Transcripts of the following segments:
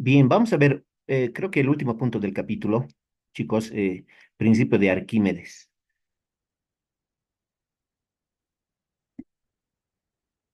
Bien, vamos a ver, creo que el último punto del capítulo, chicos, principio de Arquímedes.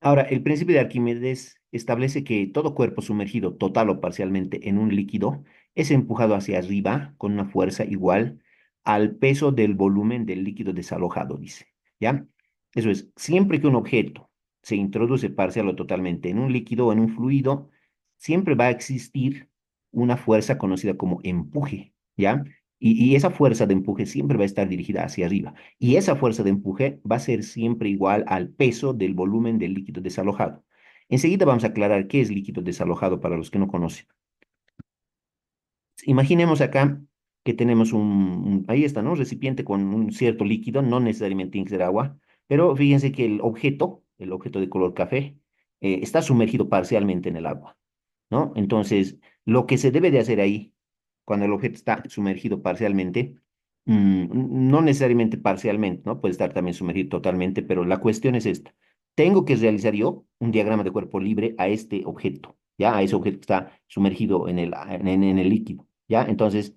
Ahora, el principio de Arquímedes establece que todo cuerpo sumergido total o parcialmente en un líquido es empujado hacia arriba con una fuerza igual al peso del volumen del líquido desalojado, dice. ¿Ya? Eso es, siempre que un objeto se introduce parcial o totalmente en un líquido o en un fluido, siempre va a existir una fuerza conocida como empuje, ¿ya? Y esa fuerza de empuje siempre va a estar dirigida hacia arriba. Y esa fuerza de empuje va a ser siempre igual al peso del volumen del líquido desalojado. Enseguida vamos a aclarar qué es líquido desalojado para los que no conocen. Imaginemos acá que tenemos ahí está, ¿no? Un recipiente con un cierto líquido, no necesariamente tiene que ser agua, pero fíjense que el objeto de color café, está sumergido parcialmente en el agua, ¿no? Entonces, lo que se debe de hacer ahí, cuando el objeto está sumergido parcialmente, no necesariamente parcialmente, ¿no? Puede estar también sumergido totalmente, pero la cuestión es esta. Tengo que realizar yo un diagrama de cuerpo libre a este objeto, ¿ya? A ese objeto que está sumergido en el líquido, ¿ya? Entonces,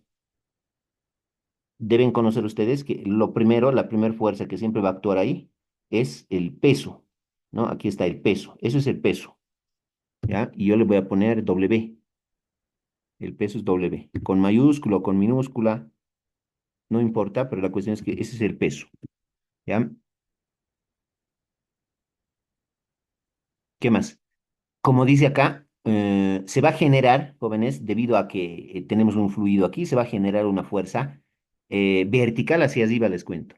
deben conocer ustedes que lo primero, la primera fuerza que siempre va a actuar ahí es el peso, ¿no? Aquí está el peso, eso es el peso, ¿ya? Y yo le voy a poner W. El peso es W. Con mayúscula o con minúscula, no importa, pero la cuestión es que ese es el peso. ¿Ya? ¿Qué más? Como dice acá, se va a generar, jóvenes, debido a que tenemos un fluido aquí, se va a generar una fuerza vertical hacia arriba, les cuento.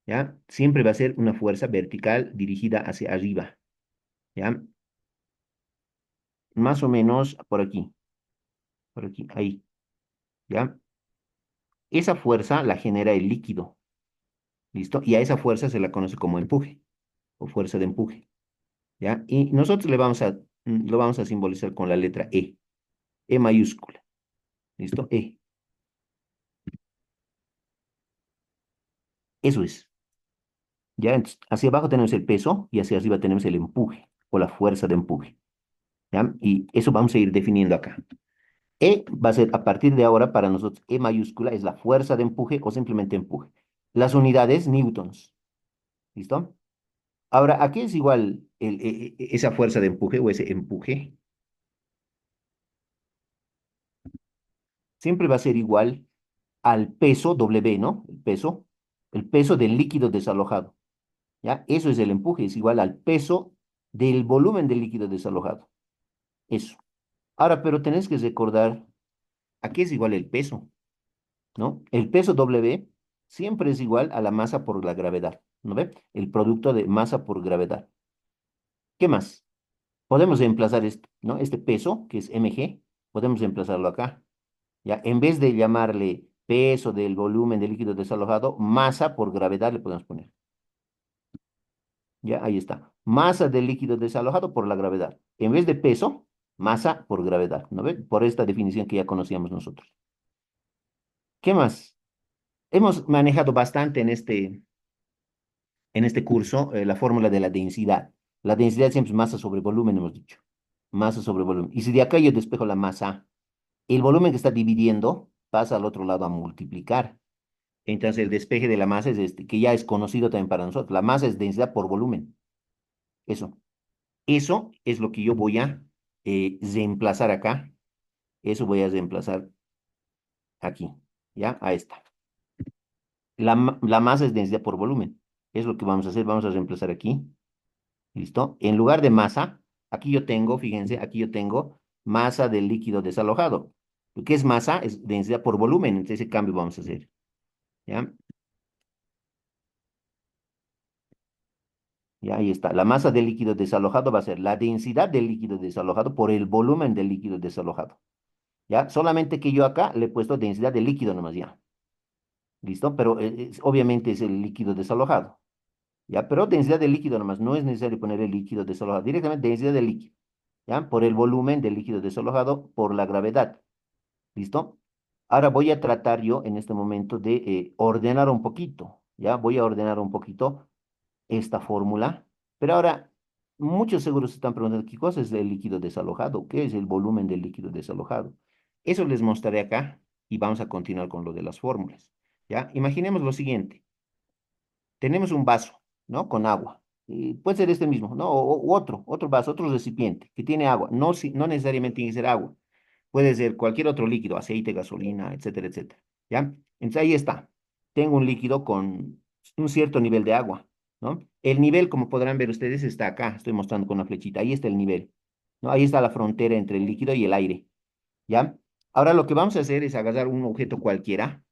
¿Ya? Siempre va a ser una fuerza vertical dirigida hacia arriba. ¿Ya? Más o menos por aquí, ahí. ¿Ya? Esa fuerza la genera el líquido. ¿Listo? Y a esa fuerza se la conoce como empuje o fuerza de empuje. ¿Ya? Y nosotros lo vamos a simbolizar con la letra E, E mayúscula, ¿listo? E, eso es, ¿ya? Entonces, hacia abajo tenemos el peso y hacia arriba tenemos el empuje o la fuerza de empuje, ¿ya? Y eso vamos a ir definiendo acá. E va a ser, a partir de ahora, para nosotros, E mayúscula es la fuerza de empuje o simplemente empuje. Las unidades, newtons, ¿listo? Ahora, aquí es igual esa fuerza de empuje o ese empuje, siempre va a ser igual al peso W, ¿no? El peso del líquido desalojado, ¿ya? Eso es el empuje, es igual al peso del volumen del líquido desalojado. Eso. Ahora, pero tenés que recordar, aquí es igual el peso, ¿no? El peso W siempre es igual a la masa por la gravedad, ¿no ve? El producto de masa por gravedad. ¿Qué más? Podemos reemplazar esto, ¿no? Este peso, que es mg, podemos reemplazarlo acá. ¿Ya? En vez de llamarle peso del volumen del líquido desalojado, masa por gravedad le podemos poner. Ya, ahí está. Masa del líquido desalojado por la gravedad. En vez de peso, masa por gravedad. ¿No ve? Por esta definición que ya conocíamos nosotros. ¿Qué más? Hemos manejado bastante en este curso la fórmula de la densidad. La densidad siempre es masa sobre volumen, hemos dicho. Masa sobre volumen. Y si de acá yo despejo la masa, el volumen que está dividiendo pasa al otro lado a multiplicar. Entonces el despeje de la masa es este, que ya es conocido también para nosotros. La masa es densidad por volumen. Eso. Eso es lo que yo voy a reemplazar acá. Eso voy a reemplazar aquí. ¿Ya? Ahí está. La masa es densidad por volumen. Es lo que vamos a hacer. Vamos a reemplazar aquí. ¿Listo? En lugar de masa, aquí yo tengo, fíjense, aquí yo tengo masa del líquido desalojado. Lo que es masa es densidad por volumen. Entonces ese cambio vamos a hacer. ¿Ya? Ya, ahí está. La masa del líquido desalojado va a ser la densidad del líquido desalojado por el volumen del líquido desalojado. ¿Ya? Solamente que yo acá le he puesto densidad de líquido nomás ya. ¿Listo? Pero obviamente es el líquido desalojado. ¿Ya? Pero densidad de líquido nomás. No es necesario poner el líquido desalojado. Directamente densidad de líquido. ¿Ya? Por el volumen del líquido desalojado por la gravedad. ¿Listo? Ahora voy a tratar yo en este momento de ordenar un poquito. ¿Ya? Voy a ordenar un poquito esta fórmula. Pero ahora, muchos seguros se están preguntando qué cosa es el líquido desalojado, qué es el volumen del líquido desalojado. Eso les mostraré acá y vamos a continuar con lo de las fórmulas. ¿Ya? Imaginemos lo siguiente. Tenemos un vaso, ¿no? Con agua. Puede ser este mismo, ¿no? O otro vaso, otro recipiente que tiene agua. No, no necesariamente tiene que ser agua. Puede ser cualquier otro líquido, aceite, gasolina, etcétera, etcétera. ¿Ya? Entonces ahí está. Tengo un líquido con un cierto nivel de agua, ¿no? El nivel, como podrán ver ustedes, está acá. Estoy mostrando con una flechita. Ahí está el nivel, ¿no? Ahí está la frontera entre el líquido y el aire, ¿ya? Ahora lo que vamos a hacer es agarrar un objeto cualquiera,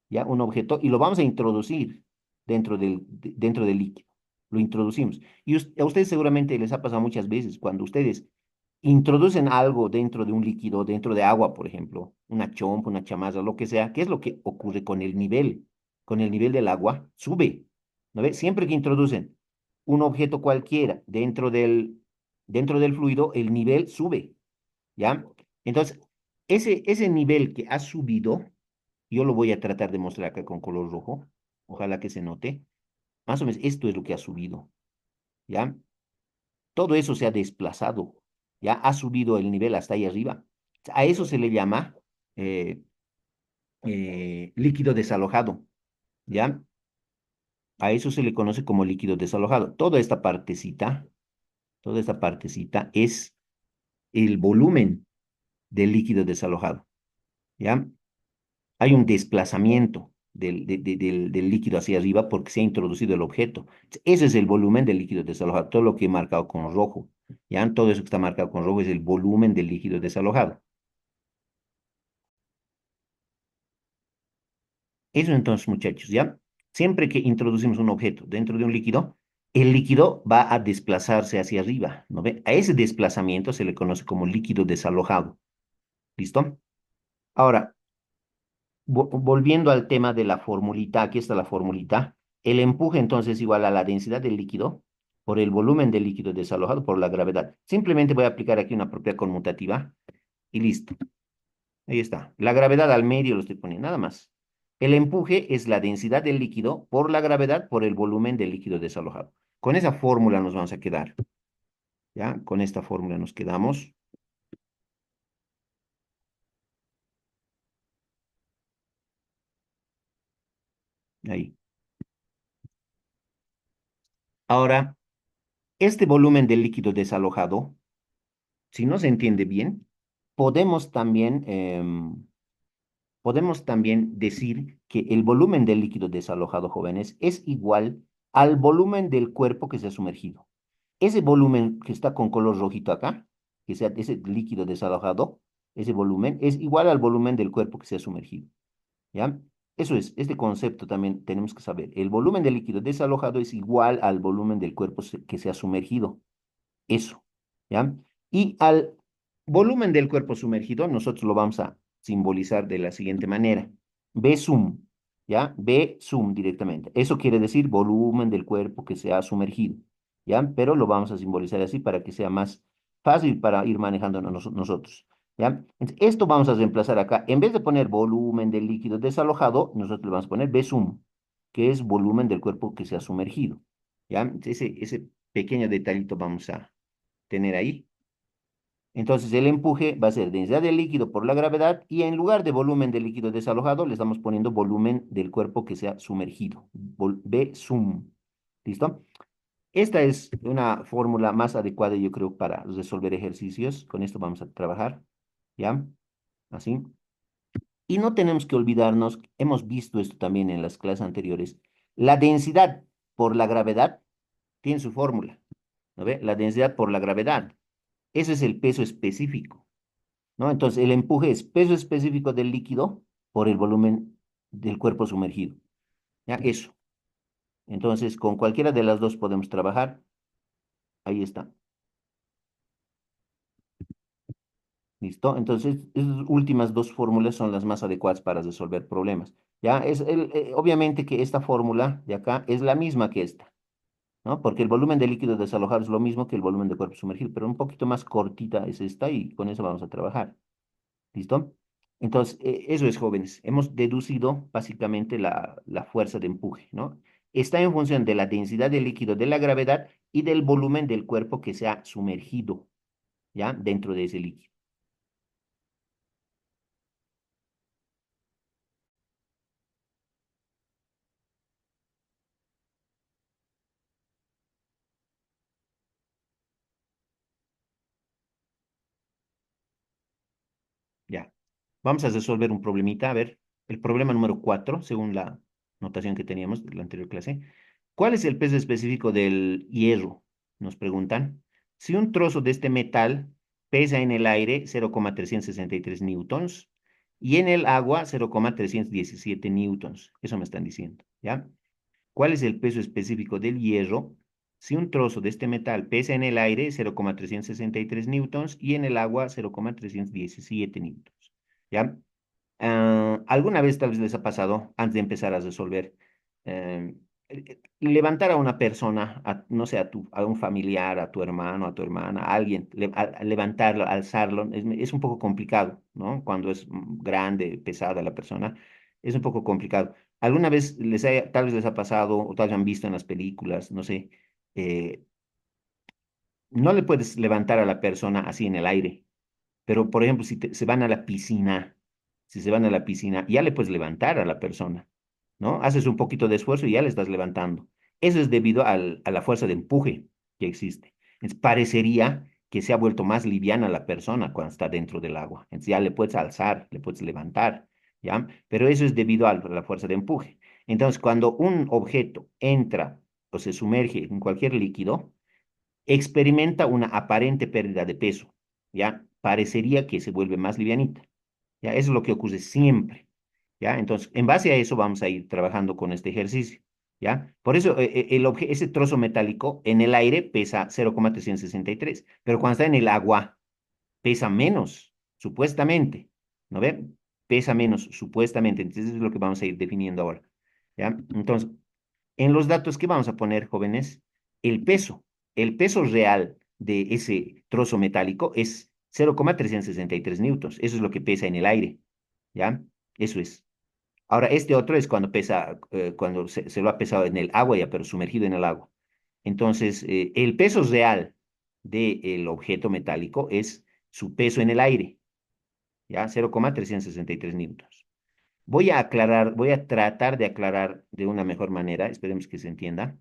¿ya? Un objeto, y lo vamos a introducir dentro del líquido. Lo introducimos. Y a ustedes seguramente les ha pasado muchas veces cuando ustedes introducen algo dentro de un líquido, dentro de agua, por ejemplo, una chompa, una chamaza, lo que sea, ¿qué es lo que ocurre con el nivel? Con el nivel del agua, sube. ¿No ve? Siempre que introducen un objeto cualquiera dentro del fluido, el nivel sube, ¿ya? Entonces, ese nivel que ha subido, yo lo voy a tratar de mostrar acá con color rojo. Ojalá que se note. Más o menos esto es lo que ha subido. ¿Ya? Todo eso se ha desplazado. Ya ha subido el nivel hasta ahí arriba. A eso se le llama eh, líquido desalojado. ¿Ya? A eso se le conoce como líquido desalojado. Toda esta partecita es el volumen del líquido desalojado. ¿Ya? Hay un desplazamiento del líquido hacia arriba porque se ha introducido el objeto. Ese es el volumen del líquido desalojado, todo lo que he marcado con rojo. ¿Ya? Todo eso que está marcado con rojo es el volumen del líquido desalojado. Eso entonces, muchachos, ¿ya? Siempre que introducimos un objeto dentro de un líquido, el líquido va a desplazarse hacia arriba, ¿no ve? A ese desplazamiento se le conoce como líquido desalojado. ¿Listo? Ahora, volviendo al tema de la formulita, aquí está la formulita. El empuje entonces es igual a la densidad del líquido por el volumen del líquido desalojado por la gravedad. Simplemente voy a aplicar aquí una propiedad conmutativa y listo. Ahí está. La gravedad al medio lo estoy poniendo, nada más. El empuje es la densidad del líquido por la gravedad por el volumen del líquido desalojado. Con esa fórmula nos vamos a quedar. ¿Ya? Con esta fórmula nos quedamos. Ahí. Ahora, este volumen del líquido desalojado, si no se entiende bien, podemos también, podemos también decir que el volumen del líquido desalojado, jóvenes, es igual al volumen del cuerpo que se ha sumergido. Ese volumen que está con color rojito acá, que sea ese líquido desalojado, ese volumen es igual al volumen del cuerpo que se ha sumergido. ¿Ya? Eso es, este concepto también tenemos que saber. El volumen del líquido desalojado es igual al volumen del cuerpo que se ha sumergido. Eso, ¿ya? Y al volumen del cuerpo sumergido, nosotros lo vamos a simbolizar de la siguiente manera. B sum, ¿ya? B sum directamente. Eso quiere decir volumen del cuerpo que se ha sumergido, ¿ya? Pero lo vamos a simbolizar así para que sea más fácil para ir manejando nosotros, ¿ya? Entonces, esto vamos a reemplazar acá. En vez de poner volumen del líquido desalojado, nosotros le vamos a poner B sum, que es volumen del cuerpo que se ha sumergido, ¿ya? Ese pequeño detallito vamos a tener ahí. Entonces el empuje va a ser densidad del líquido por la gravedad y en lugar de volumen del líquido desalojado le estamos poniendo volumen del cuerpo que se ha sumergido. B sum. ¿Listo? Esta es una fórmula más adecuada, yo creo, para resolver ejercicios. Con esto vamos a trabajar. ¿Ya? Así. Y no tenemos que olvidarnos, hemos visto esto también en las clases anteriores, la densidad por la gravedad tiene su fórmula. ¿No ve? La densidad por la gravedad. Ese es el peso específico, ¿no? Entonces, el empuje es peso específico del líquido por el volumen del cuerpo sumergido. ¿Ya? Eso. Entonces, con cualquiera de las dos podemos trabajar. Ahí está. ¿Listo? Entonces, esas últimas dos fórmulas son las más adecuadas para resolver problemas. ¿Ya? Obviamente que esta fórmula de acá es la misma que esta, ¿no? Porque el volumen de líquido desalojado es lo mismo que el volumen de cuerpo sumergido, pero un poquito más cortita es esta y con eso vamos a trabajar. ¿Listo? Entonces, eso es, jóvenes. Hemos deducido básicamente la fuerza de empuje, ¿no? Está en función de la densidad del líquido, de la gravedad y del volumen del cuerpo que se ha sumergido, ¿ya? Dentro de ese líquido. Vamos a resolver un problemita. A ver, el problema número 4, según la notación que teníamos de la anterior clase. ¿Cuál es el peso específico del hierro? Nos preguntan. Si un trozo de este metal pesa en el aire 0,363 newtons y en el agua 0,317 newtons. Eso me están diciendo, ¿ya? ¿Cuál es el peso específico del hierro? Si un trozo de este metal pesa en el aire 0,363 newtons y en el agua 0,317 newtons. ¿Ya? ¿Alguna vez tal vez les ha pasado, antes de empezar a resolver, levantar a una persona, no sé, a un familiar, a tu hermano, a tu hermana, a alguien, levantarlo, alzarlo, es un poco complicado, ¿no? Cuando es grande, pesada la persona, es un poco complicado. ¿Alguna vez tal vez les ha pasado, o tal vez han visto en las películas, no sé, eh, no le puedes levantar a la persona así en el aire? Pero, por ejemplo, si se van a la piscina, si se van a la piscina, ya le puedes levantar a la persona, ¿no? Haces un poquito de esfuerzo y ya le estás levantando. Eso es debido a la fuerza de empuje que existe. Entonces, parecería que se ha vuelto más liviana la persona cuando está dentro del agua. Entonces, ya le puedes alzar, le puedes levantar, ¿ya? Pero eso es debido a la fuerza de empuje. Entonces, cuando un objeto entra o se sumerge en cualquier líquido, experimenta una aparente pérdida de peso, ¿ya? Parecería que se vuelve más livianita, ¿ya? Eso es lo que ocurre siempre, ¿ya? Entonces, en base a eso vamos a ir trabajando con este ejercicio, ¿ya? Por eso, ese trozo metálico en el aire pesa 0,363, pero cuando está en el agua, pesa menos, supuestamente, ¿no ve? Pesa menos, supuestamente. Entonces, eso es lo que vamos a ir definiendo ahora, ¿ya? Entonces, en los datos que vamos a poner, jóvenes, el peso, el peso real de ese trozo metálico es 0,363 newtons. Eso es lo que pesa en el aire, ¿ya? Eso es. Ahora, este otro es cuando pesa, cuando se lo ha pesado en el agua ya, pero sumergido en el agua. Entonces, el peso real del objeto metálico es su peso en el aire, ¿ya? 0,363 newtons. Voy a tratar de aclarar de una mejor manera, esperemos que se entienda.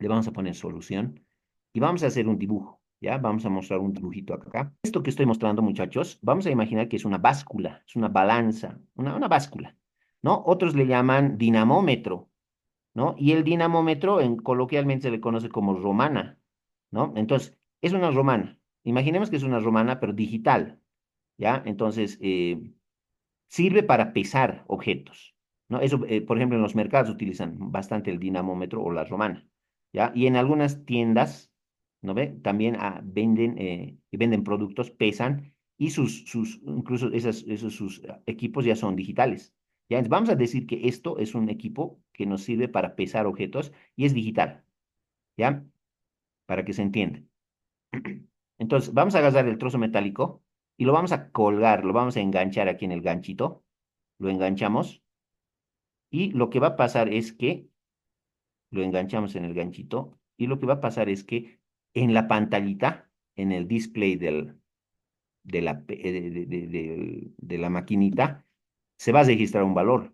Le vamos a poner solución y vamos a hacer un dibujo, ¿ya? Vamos a mostrar un dibujito acá. Esto que estoy mostrando, muchachos, vamos a imaginar que es una báscula, es una balanza, una báscula, ¿no? Otros le llaman dinamómetro, ¿no? Y el dinamómetro coloquialmente se le conoce como romana, ¿no? Entonces, es una romana. Imaginemos que es una romana, pero digital, ¿ya? Entonces, sirve para pesar objetos, ¿no? Eso, por ejemplo, en los mercados utilizan bastante el dinamómetro o la romana, ¿ya? Y en algunas tiendas, ¿no ve? También venden productos, pesan, y incluso esos sus equipos ya son digitales, ¿ya? Entonces, vamos a decir que esto es un equipo que nos sirve para pesar objetos y es digital, ¿ya? Para que se entienda. Entonces, vamos a agarrar el trozo metálico y lo vamos a colgar, lo vamos a enganchar aquí en el ganchito, lo enganchamos y lo que va a pasar es que lo enganchamos en el ganchito y lo que va a pasar es que en la pantallita, en el display de la maquinita, se va a registrar un valor,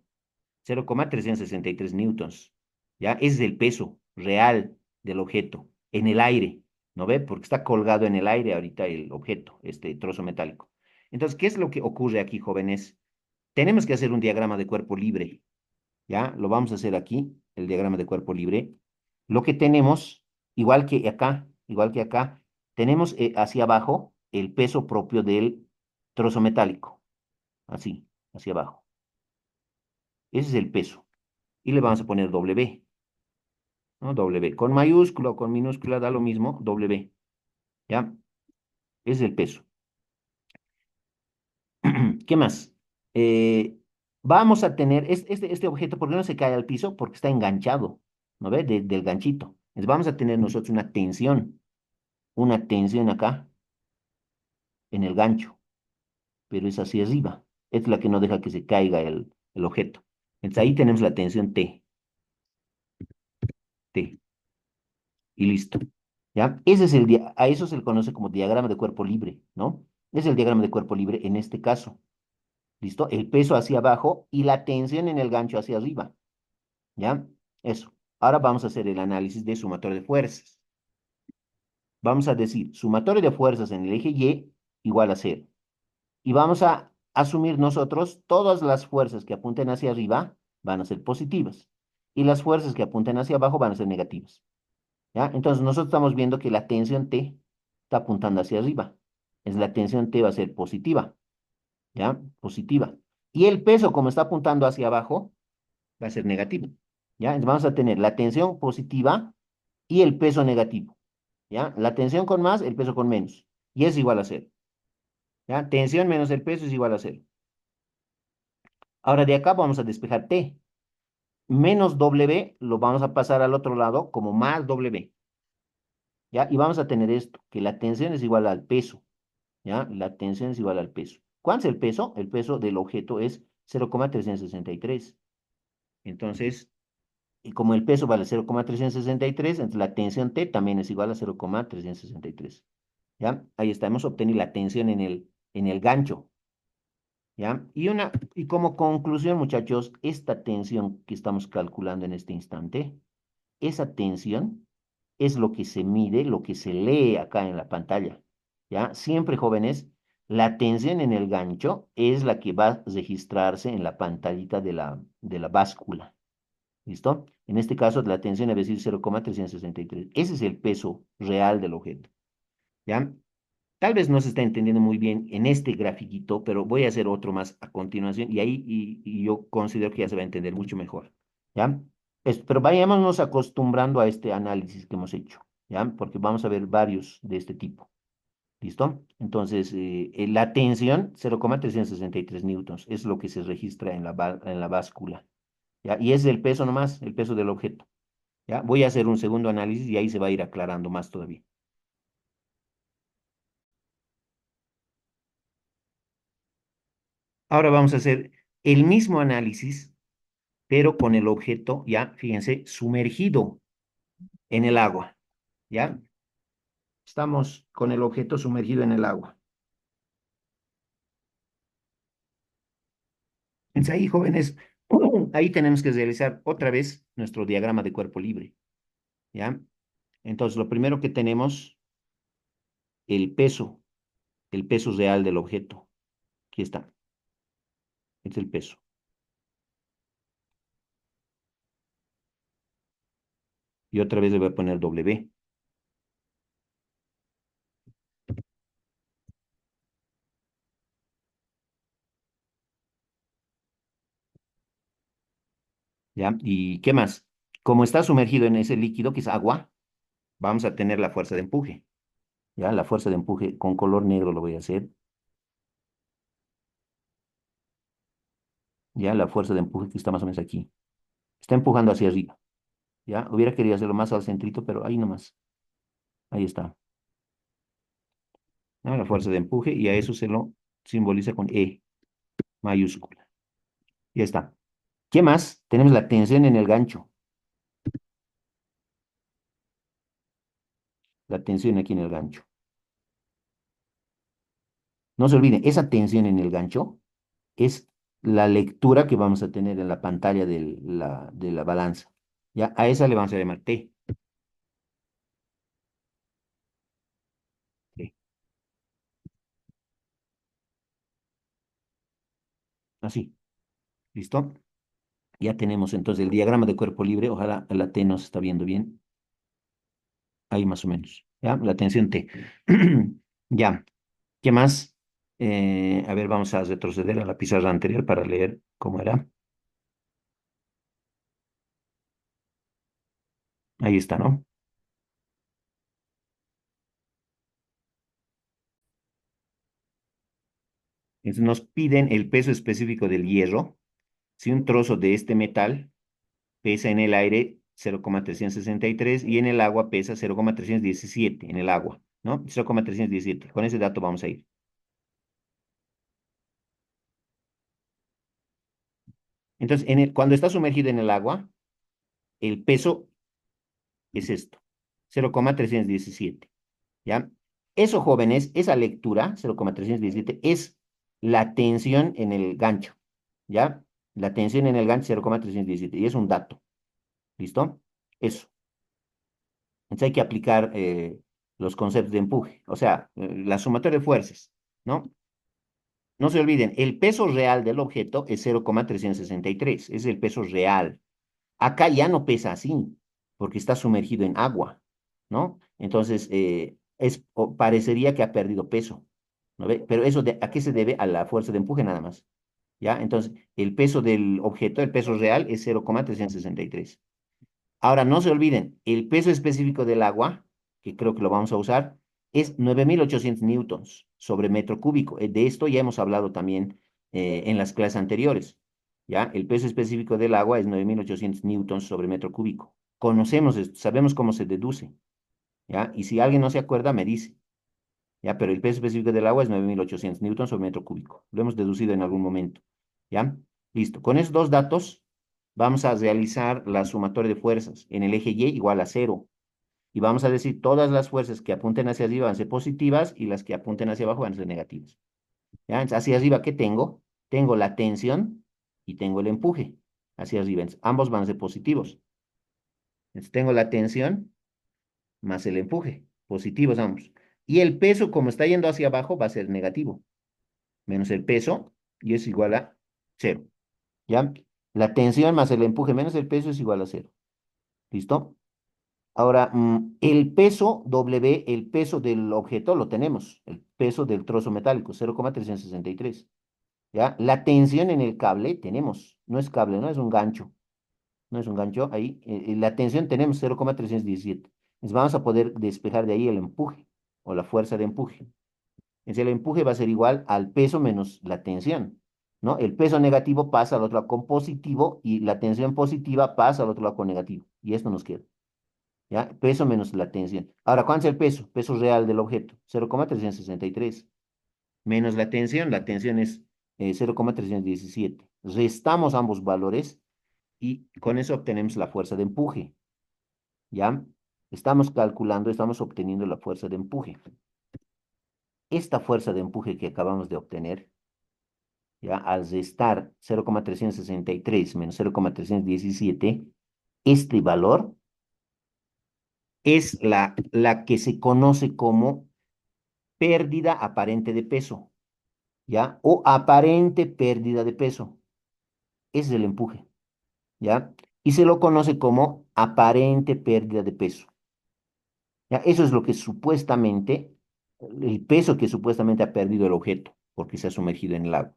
0,363 newtons. ¿Ya? Ese es el peso real del objeto en el aire, ¿no ve? Porque está colgado en el aire ahorita el objeto, este trozo metálico. Entonces, ¿qué es lo que ocurre aquí, jóvenes? Tenemos que hacer un diagrama de cuerpo libre. ¿Ya? Lo vamos a hacer aquí, el diagrama de cuerpo libre. Lo que tenemos, igual que acá, tenemos hacia abajo el peso propio del trozo metálico, así, hacia abajo. Ese es el peso. Y le vamos a poner W, ¿no? W. Con mayúscula o con minúscula da lo mismo, W, ¿ya? Ese es el peso. ¿Qué más? Eh, Vamos a tener este objeto, ¿por qué no se cae al piso? Porque está enganchado, ¿no ve? Del ganchito. Entonces vamos a tener nosotros una tensión acá en el gancho, pero es hacia arriba. Es la que no deja que se caiga el objeto. Entonces ahí tenemos la tensión T, y listo. ¿Ya? A eso se le conoce como diagrama de cuerpo libre, ¿no? Es el diagrama de cuerpo libre en este caso. ¿Listo? El peso hacia abajo y la tensión en el gancho hacia arriba. ¿Ya? Eso. Ahora vamos a hacer el análisis de sumatorio de fuerzas. Vamos a decir sumatorio de fuerzas en el eje Y igual a cero. Y vamos a asumir nosotros todas las fuerzas que apunten hacia arriba van a ser positivas y las fuerzas que apunten hacia abajo van a ser negativas. ¿Ya? Entonces nosotros estamos viendo que la tensión T está apuntando hacia arriba. Es la tensión T va a ser positiva, ¿ya? Positiva. Y el peso, como está apuntando hacia abajo, va a ser negativo, ¿ya? Entonces vamos a tener la tensión positiva y el peso negativo, ¿ya? La tensión con más, el peso con menos. Y es igual a cero, ¿ya? Tensión menos el peso es igual a cero. Ahora de acá vamos a despejar T. Menos W lo vamos a pasar al otro lado como más W, ¿ya? Y vamos a tener esto, que la tensión es igual al peso, ¿ya? La tensión es igual al peso. ¿Cuánto es el peso? El peso del objeto es 0,363. Entonces, y como el peso vale 0,363, entonces la tensión T también es igual a 0,363. ¿Ya? Ahí está, hemos obtenido la tensión en el gancho. ¿Ya? Y como conclusión, muchachos, esta tensión que estamos calculando en este instante, esa tensión es lo que se mide, lo que se lee acá en la pantalla. ¿Ya? Siempre, jóvenes, la tensión en el gancho es la que va a registrarse en la pantallita de la báscula. ¿Listo? En este caso, la tensión debe decir 0,363. Ese es el peso real del objeto. ¿Ya? Tal vez no se está entendiendo muy bien en este grafiquito, pero voy a hacer otro más a continuación y yo considero que ya se va a entender mucho mejor. ¿Ya? Pero vayámonos acostumbrando a este análisis que hemos hecho. ¿Ya? Porque vamos a ver varios de este tipo. ¿Listo? Entonces, la tensión, 0,363 newtons, es lo que se registra en la báscula. ¿Ya? Y es el peso nomás, el peso del objeto. ¿Ya? Voy a hacer un segundo análisis y ahí se va a ir aclarando más todavía. Ahora vamos a hacer el mismo análisis, pero con el objeto, ya, fíjense, sumergido en el agua. ¿Ya? Estamos con el objeto sumergido en el agua. Entonces ahí, jóvenes, ahí tenemos que realizar otra vez nuestro diagrama de cuerpo libre. ¿Ya? Entonces, lo primero que tenemos, el el peso real del objeto. Aquí está, este es el peso. Y otra vez le voy a poner W. ¿Ya? ¿Y qué más? Como está sumergido en ese líquido, que es agua, vamos a tener la fuerza de empuje. ¿Ya? La fuerza de empuje con color negro lo voy a hacer. ¿Ya? La fuerza de empuje que está más o menos aquí. Está empujando hacia arriba. ¿Ya? Hubiera querido hacerlo más al centrito, pero ahí nomás. Ahí está. ¿Ya? La fuerza de empuje y a eso se lo simboliza con E mayúscula. Ya está. ¿Qué más? Tenemos la tensión en el gancho. La tensión aquí en el gancho. No se olviden, esa tensión en el gancho es la lectura que vamos a tener en la pantalla de la balanza. ¿Ya? A esa le vamos a llamar T. T. Así. ¿Listo? Ya tenemos entonces el diagrama de cuerpo libre. Ojalá la T nos está viendo bien. Ahí más o menos. ¿Ya? La tensión T. Ya. ¿Qué más? A ver, vamos a retroceder a la pizarra anterior para leer cómo era. Ahí está, ¿no? Entonces nos piden el peso específico del hierro. Si un trozo de este metal pesa en el aire 0,363 y en el agua pesa 0,317 en el agua, ¿no? 0,317. Con ese dato vamos a ir. Entonces, cuando está sumergido en el agua, el peso es esto, 0,317. ¿Ya? Eso, jóvenes, esa lectura, 0,317, es la tensión en el gancho, ¿ya? La tensión en el gancho, 0,317, y es un dato, ¿listo? Eso. Entonces hay que aplicar los conceptos de empuje, o sea, la sumatoria de fuerzas, ¿no? No se olviden, el peso real del objeto es 0,363, es el peso real. Acá ya no pesa así, porque está sumergido en agua, ¿no? Entonces, parecería que ha perdido peso, ¿no ve? Pero eso, ¿a qué se debe? A la fuerza de empuje nada más, ¿ya? Entonces, el peso del objeto, el peso real es 0,363. Ahora, no se olviden, el peso específico del agua, que creo que lo vamos a usar, es 9.800 newtons sobre metro cúbico. De esto ya hemos hablado también en las clases anteriores. ¿Ya? El peso específico del agua es 9.800 newtons sobre metro cúbico. Conocemos esto, sabemos cómo se deduce. ¿Ya? Y si alguien no se acuerda, me dice. ¿Ya? Pero el peso específico del agua es 9.800 newtons sobre metro cúbico. Lo hemos deducido en algún momento. ¿Ya? Listo. Con esos dos datos vamos a realizar la sumatoria de fuerzas en el eje Y igual a cero. Y vamos a decir todas las fuerzas que apunten hacia arriba van a ser positivas y las que apunten hacia abajo van a ser negativas. ¿Ya? Entonces, hacia arriba, ¿qué tengo? Tengo la tensión y tengo el empuje hacia arriba. Entonces, ambos van a ser positivos. Entonces, tengo la tensión más el empuje, positivos ambos. Y el peso, como está yendo hacia abajo, va a ser negativo, menos el peso, y es igual a cero. ¿Ya? La tensión más el empuje menos el peso es igual a cero. ¿Listo? Ahora, el peso W, el peso del objeto lo tenemos, el peso del trozo metálico, 0,363. ¿Ya? La tensión en el cable tenemos, no es cable, no es un gancho, no es un gancho, ahí, la tensión tenemos 0,317. Entonces vamos a poder despejar de ahí el empuje o la fuerza de empuje. Entonces el empuje va a ser igual al peso menos la tensión, ¿no? El peso negativo pasa al otro lado con positivo y la tensión positiva pasa al otro lado con negativo. Y esto nos queda. ¿Ya? Peso menos la tensión. Ahora, ¿cuánto es el peso? Peso real del objeto, 0,363. Menos la tensión es 0,317. Restamos ambos valores y con eso obtenemos la fuerza de empuje. ¿Ya? Estamos calculando, estamos obteniendo la fuerza de empuje. Esta fuerza de empuje que acabamos de obtener, ¿ya? Al restar 0,363 menos 0,317, este valor es la que se conoce como pérdida aparente de peso, ¿ya? O aparente pérdida de peso. Ese es el empuje, ¿ya? Y se lo conoce como aparente pérdida de peso, ¿ya? Eso es lo que supuestamente, el peso que supuestamente ha perdido el objeto, porque se ha sumergido en el agua.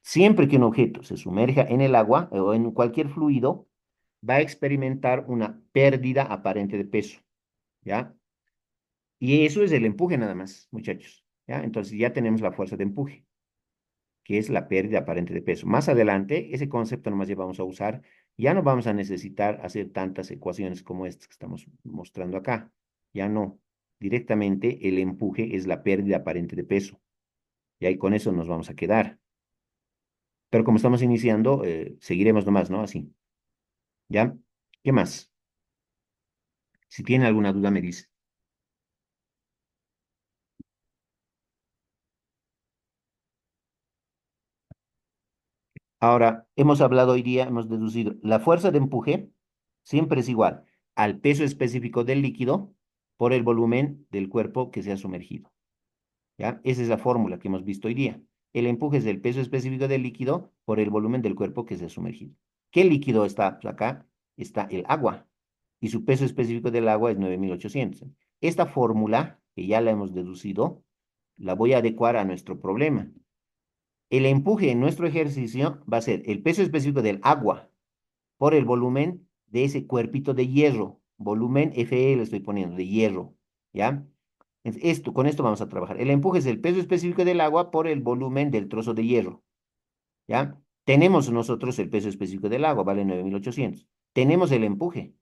Siempre que un objeto se sumerja en el agua o en cualquier fluido, va a experimentar una pérdida aparente de peso, ¿ya? Y eso es el empuje nada más, muchachos, ¿ya? Entonces ya tenemos la fuerza de empuje, que es la pérdida aparente de peso. Más adelante, ese concepto nomás ya vamos a usar, ya no vamos a necesitar hacer tantas ecuaciones como estas que estamos mostrando acá, ya no. Directamente el empuje es la pérdida aparente de peso, y ahí con eso nos vamos a quedar. Pero como estamos iniciando, seguiremos nomás, ¿no? Así, ¿ya? ¿Qué más? Si tiene alguna duda, me dice. Ahora, hemos hablado hoy día, hemos deducido, la fuerza de empuje siempre es igual al peso específico del líquido por el volumen del cuerpo que se ha sumergido. ¿Ya? Esa es la fórmula que hemos visto hoy día. El empuje es el peso específico del líquido por el volumen del cuerpo que se ha sumergido. ¿Qué líquido está? Pues acá está el agua y su peso específico del agua es 9.800. Esta fórmula, que ya la hemos deducido, la voy a adecuar a nuestro problema. El empuje en nuestro ejercicio va a ser el peso específico del agua por el volumen de ese cuerpito de hierro. Volumen Fe le estoy poniendo, de hierro. ¿Ya? Con esto vamos a trabajar. El empuje es el peso específico del agua por el volumen del trozo de hierro. ¿Ya? Tenemos nosotros el peso específico del agua, vale 9.800. Tenemos el empuje,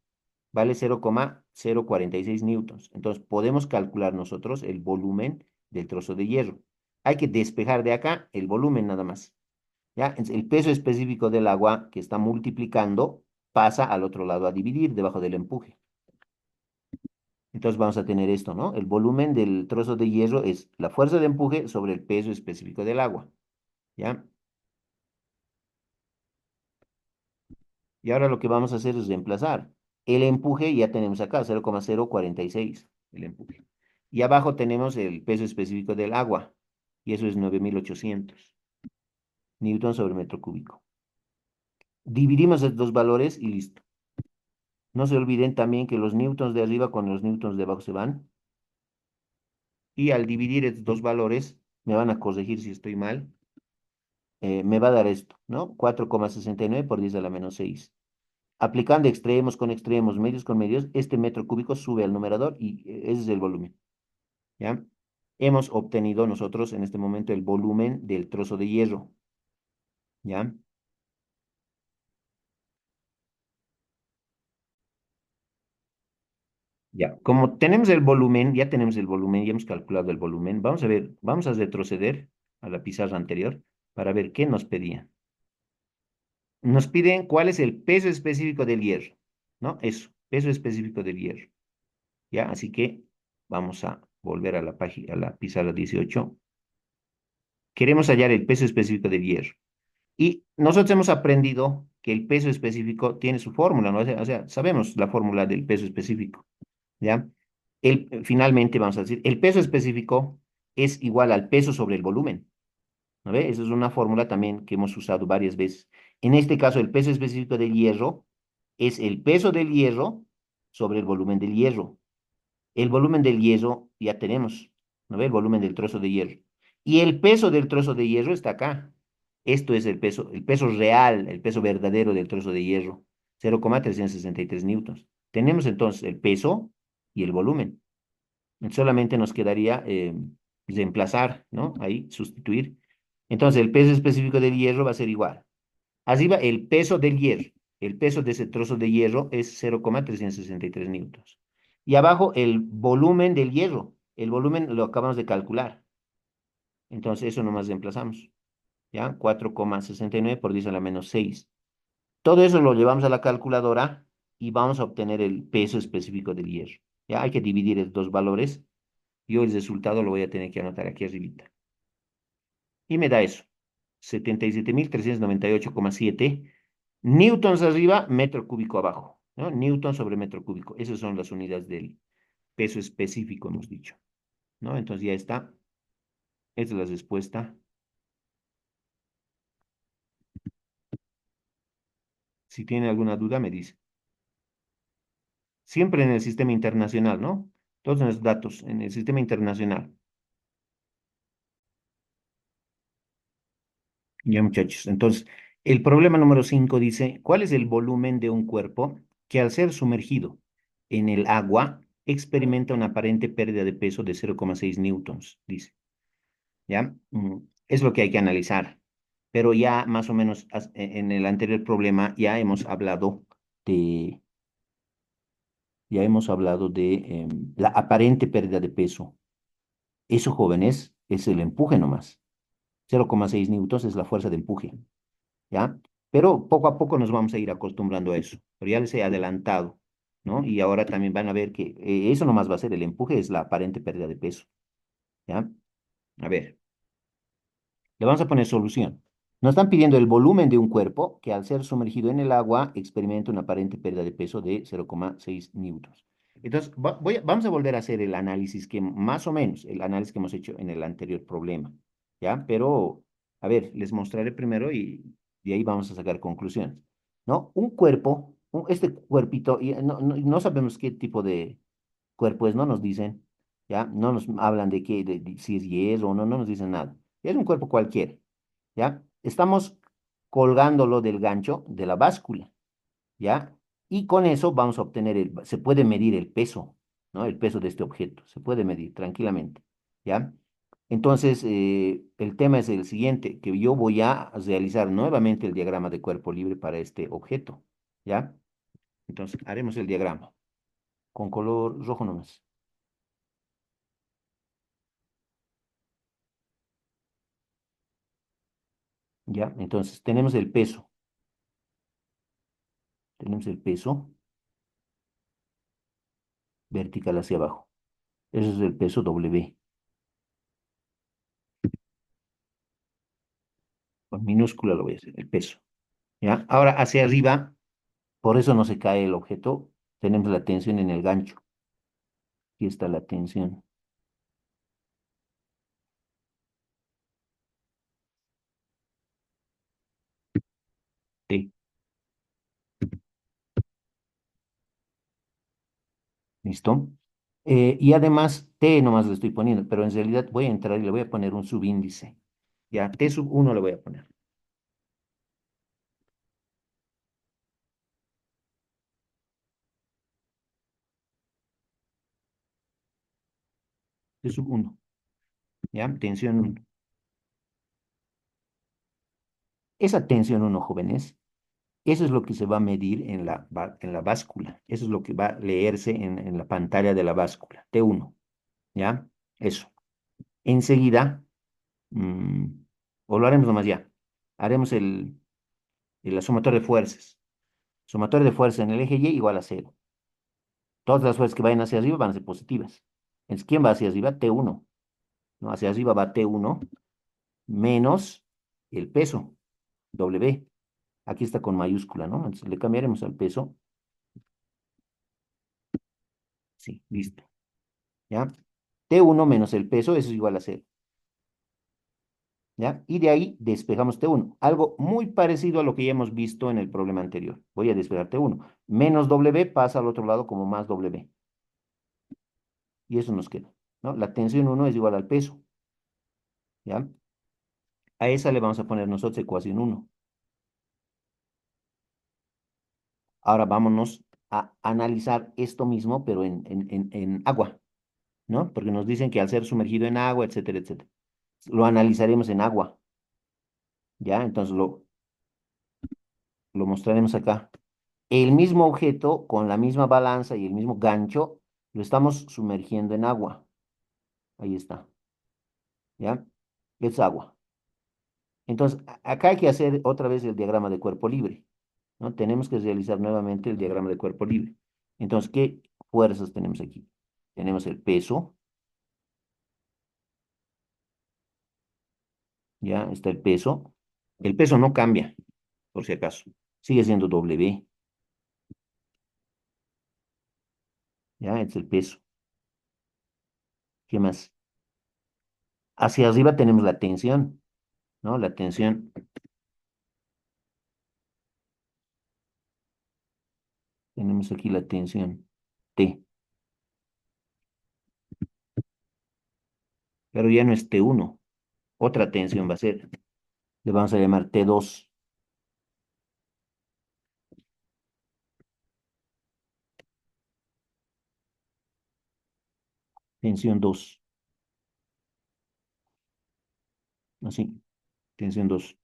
vale 0,046 newtons. Entonces, podemos calcular nosotros el volumen del trozo de hierro. Hay que despejar de acá el volumen nada más. ¿Ya? Entonces, el peso específico del agua que está multiplicando pasa al otro lado a dividir debajo del empuje. Entonces vamos a tener esto, ¿no? El volumen del trozo de hierro es la fuerza de empuje sobre el peso específico del agua. ¿Ya? Y ahora lo que vamos a hacer es reemplazar. El empuje ya tenemos acá, 0,046, el empuje. Y abajo tenemos el peso específico del agua, y eso es 9.800. newton sobre metro cúbico. Dividimos estos dos valores y listo. No se olviden también que los newtons de arriba con los newtons de abajo se van. Y al dividir estos dos valores, me van a corregir si estoy mal, me va a dar esto, ¿no? 4,69 por 10 a la menos 6. Aplicando extremos con extremos, medios con medios, este metro cúbico sube al numerador y ese es el volumen, ¿ya? Hemos obtenido nosotros en este momento el volumen del trozo de hierro, ¿ya? Ya, como tenemos el volumen, ya tenemos el volumen, ya hemos calculado el volumen, vamos a ver, vamos a retroceder a la pizarra anterior para ver qué nos pedían. Nos piden cuál es el peso específico del hierro, ¿no? Eso, peso específico del hierro, ¿ya? Así que vamos a volver a la página, a la pizarra 18. Queremos hallar el peso específico del hierro. Y nosotros hemos aprendido que el peso específico tiene su fórmula, ¿no? O sea, sabemos la fórmula del peso específico, ¿ya? Finalmente, vamos a decir, el peso específico es igual al peso sobre el volumen, ¿no ve? Esa es una fórmula también que hemos usado varias veces. En este caso, el peso específico del hierro es el peso del hierro sobre el volumen del hierro. El volumen del hierro ya tenemos, ¿no ve? El volumen del trozo de hierro. Y el peso del trozo de hierro está acá. Esto es el peso real, el peso verdadero del trozo de hierro, 0,363 newtons. Tenemos entonces el peso y el volumen. Solamente nos quedaría reemplazar, ¿no? Ahí, sustituir. Entonces, el peso específico del hierro va a ser igual. Arriba, el peso del hierro. El peso de ese trozo de hierro es 0,363 newtons. Y abajo, el volumen del hierro. El volumen lo acabamos de calcular. Entonces, eso nomás reemplazamos. ¿Ya? 4,69 por 10 a la menos 6. Todo eso lo llevamos a la calculadora y vamos a obtener el peso específico del hierro. ¿Ya? Hay que dividir estos dos valores. Yo el resultado lo voy a tener que anotar aquí arribita. Y me da eso. 77.398,7 newtons arriba, metro cúbico abajo, ¿no? Newton sobre metro cúbico. Esas son las unidades del peso específico, hemos dicho, ¿no? Entonces ya está. Esta es la respuesta. Si tiene alguna duda, me dice. Siempre en el sistema internacional, ¿no? Todos los datos en el sistema internacional. Ya, muchachos. Entonces, el problema número 5 dice, ¿cuál es el volumen de un cuerpo que al ser sumergido en el agua experimenta una aparente pérdida de peso de 0,6 newtons? Dice, ¿ya? Es lo que hay que analizar. Pero ya más o menos en el anterior problema de, ya hemos hablado de la aparente pérdida de peso. Eso, jóvenes, es el empuje nomás. 0,6 newtons es la fuerza de empuje. ¿Ya? Pero poco a poco nos vamos a ir acostumbrando a eso. Pero ya les he adelantado, ¿no? Y ahora también van a ver que eso nomás va a ser el empuje, es la aparente pérdida de peso, ¿ya? A ver, le vamos a poner solución. Nos están pidiendo el volumen de un cuerpo que al ser sumergido en el agua experimenta una aparente pérdida de peso de 0,6 newtons. Entonces, vamos a volver a hacer el análisis que más o menos, el análisis que hemos hecho en el anterior problema, ¿ya? Pero, a ver, les mostraré primero y de ahí vamos a sacar conclusiones, ¿no? Un cuerpo, este cuerpito, y no sabemos qué tipo de cuerpo es, no nos dicen, ¿ya? No nos hablan de qué, de si es hierro o no, no nos dicen nada. Es un cuerpo cualquiera, ¿ya? Estamos colgándolo del gancho de la báscula. ¿Ya? Y con eso vamos a obtener se puede medir el peso, ¿no? El peso de este objeto, se puede medir tranquilamente, ¿ya? Entonces, el tema es el siguiente, que yo voy a realizar nuevamente el diagrama de cuerpo libre para este objeto, ¿ya? Entonces, haremos el diagrama con color rojo nomás, ¿ya? Entonces, tenemos el peso vertical hacia abajo. Eso es el peso W, con minúscula lo voy a hacer, el peso, ¿ya? Ahora, hacia arriba. Por eso no se cae el objeto. Tenemos la tensión en el gancho. Aquí está la tensión. ¿Listo? Y además, T nomás le estoy poniendo, pero en realidad voy a entrar y le voy a poner un subíndice. Ya, T sub 1 le voy a poner. T sub 1. ¿Ya? Tensión 1. Esa tensión 1, jóvenes, eso es lo que se va a medir en la báscula. Eso es lo que va a leerse en la pantalla de la báscula. T1. ¿Ya? Eso. Enseguida, mm, o lo haremos nomás ya. Haremos la sumatoria de fuerzas. Sumatoria de fuerzas en el eje Y igual a cero. Todas las fuerzas que vayan hacia arriba van a ser positivas. Entonces, ¿quién va hacia arriba? T1. ¿No? Hacia arriba va T1 menos el peso, W. Aquí está con mayúscula, ¿no? Entonces le cambiaremos al peso. Sí, listo. ¿Ya? T1 menos el peso, eso es igual a cero. ¿Ya? Y de ahí despejamos T1. Algo muy parecido a lo que ya hemos visto en el problema anterior. Voy a despejar T1. Menos W pasa al otro lado como más W. Y eso nos queda, ¿no? La tensión 1 es igual al peso. ¿Ya? A esa le vamos a poner nosotros ecuación 1. Ahora vámonos a analizar esto mismo, pero en agua, ¿no? Porque nos dicen que al ser sumergido en agua, etcétera, etcétera. Lo analizaremos en agua, ¿ya? Entonces lo mostraremos acá. El mismo objeto con la misma balanza y el mismo gancho lo estamos sumergiendo en agua. Ahí está, ¿ya? Es agua. Entonces, acá hay que hacer otra vez el diagrama de cuerpo libre, ¿no? Tenemos que realizar nuevamente el diagrama de cuerpo libre. Entonces, ¿qué fuerzas tenemos aquí? Tenemos el peso, ¿ya? Está el peso. El peso no cambia, por si acaso. Sigue siendo W, ¿ya? Es el peso. ¿Qué más? Hacia arriba tenemos la tensión, ¿no? La tensión, tenemos aquí la tensión T, pero ya no es T1. Otra tensión va a ser, le vamos a llamar T2, tensión 2, así, tensión 2.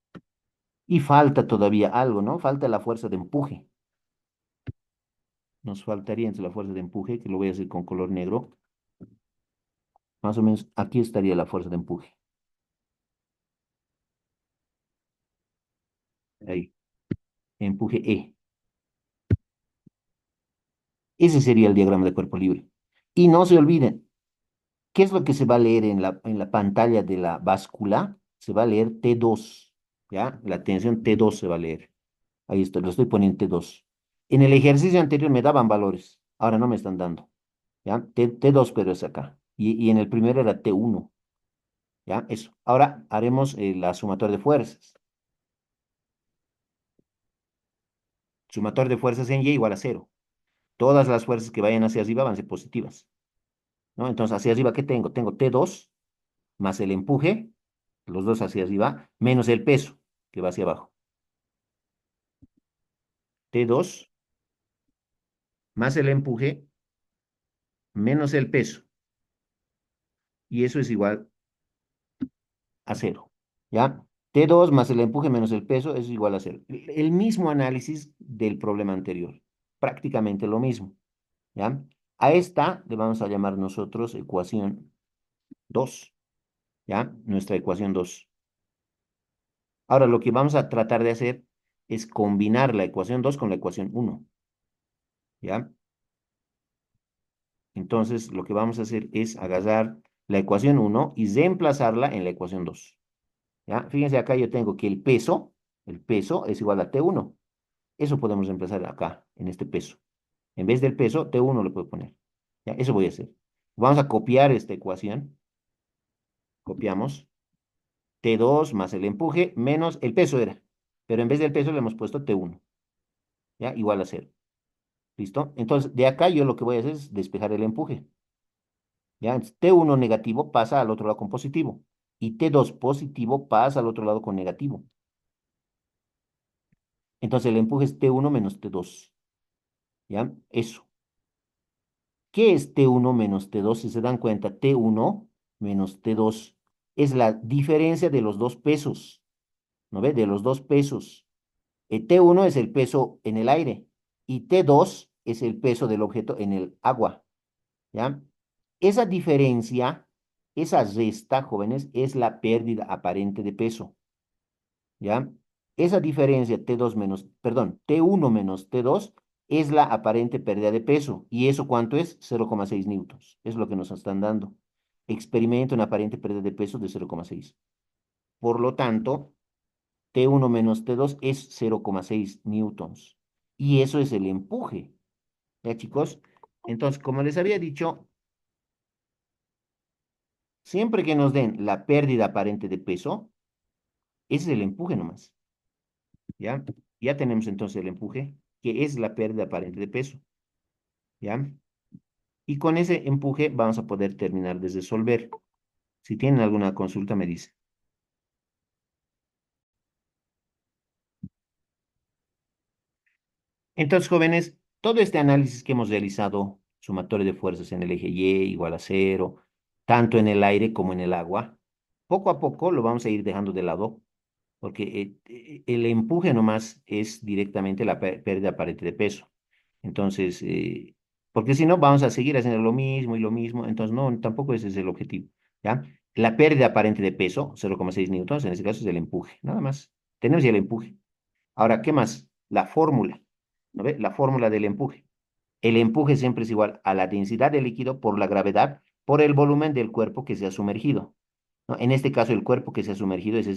Y falta todavía algo, ¿no? Falta la fuerza de empuje. Nos faltaría entre la fuerza de empuje, que lo voy a hacer con color negro. Más o menos aquí estaría la fuerza de empuje. Ahí, empuje E. Ese sería el diagrama de cuerpo libre. Y no se olviden, ¿qué es lo que se va a leer en la pantalla de la báscula? Se va a leer T2, ¿ya? La tensión T2 se va a leer. Ahí está, lo estoy poniendo T2. En el ejercicio anterior me daban valores, ahora no me están dando, ¿ya? T2, pero es acá. Y en el primero era T1, ¿ya? Eso. Ahora haremos la sumatoria de fuerzas. Sumatoria de fuerzas en Y igual a cero. Todas las fuerzas que vayan hacia arriba van a ser positivas, ¿no? Entonces, hacia arriba, ¿qué tengo? Tengo T2 más el empuje, los dos hacia arriba, menos el peso que va hacia abajo. T2 más el empuje menos el peso. Y eso es igual a cero. ¿Ya? T2 más el empuje menos el peso es igual a cero. El mismo análisis del problema anterior. Prácticamente lo mismo. ¿Ya? A esta le vamos a llamar nosotros ecuación 2. ¿Ya? Nuestra ecuación 2. Ahora lo que vamos a tratar de hacer es combinar la ecuación 2 con la ecuación 1. ¿Ya? Entonces, lo que vamos a hacer es agarrar la ecuación 1 y reemplazarla en la ecuación 2. ¿Ya? Fíjense, acá yo tengo que el peso es igual a T1. Eso podemos reemplazar acá, en este peso. En vez del peso, T1 le puedo poner. ¿Ya? Eso voy a hacer. Vamos a copiar esta ecuación. Copiamos. T2 más el empuje menos el peso era. Pero en vez del peso le hemos puesto T1. ¿Ya? Igual a cero. ¿Listo? Entonces, de acá yo lo que voy a hacer es despejar el empuje. ¿Ya? Entonces, T1 negativo pasa al otro lado con positivo. Y T2 positivo pasa al otro lado con negativo. Entonces, el empuje es T1 menos T2. ¿Ya? Eso. ¿Qué es T1 menos T2? Si se dan cuenta, T1 menos T2 es la diferencia de los dos pesos. ¿No ve? De los dos pesos. T1 es el peso en el aire y T2 es el peso del objeto en el agua. ¿Ya? Esa diferencia, esa resta, jóvenes, es la pérdida aparente de peso. ¿Ya? Esa diferencia T2 menos, perdón, T1 menos T2 es la aparente pérdida de peso. ¿Y eso cuánto es? 0,6 newtons. Es lo que nos están dando. Experimento una aparente pérdida de peso de 0,6. Por lo tanto, T1 menos T2 es 0,6 newtons. Y eso es el empuje. ¿Ya, chicos? Entonces, como les había dicho, siempre que nos den la pérdida aparente de peso, ese es el empuje nomás. ¿Ya? Ya tenemos entonces el empuje, que es la pérdida aparente de peso. ¿Ya? Y con ese empuje vamos a poder terminar de resolver. Si tienen alguna consulta, me dicen. Entonces, jóvenes, todo este análisis que hemos realizado, sumatorio de fuerzas en el eje Y igual a cero, tanto en el aire como en el agua, poco a poco lo vamos a ir dejando de lado, porque el empuje nomás es directamente la pérdida aparente de peso. Entonces, porque si no, vamos a seguir haciendo lo mismo y lo mismo, entonces no, tampoco ese es el objetivo, ¿ya? La pérdida aparente de peso, 0,6 newtons, en este caso es el empuje, nada más. Tenemos ya el empuje. Ahora, ¿qué más? La fórmula, ¿no ve? La fórmula del empuje. El empuje siempre es igual a la densidad del líquido por la gravedad por el volumen del cuerpo que se ha sumergido, ¿no? En este caso, el cuerpo que se ha sumergido es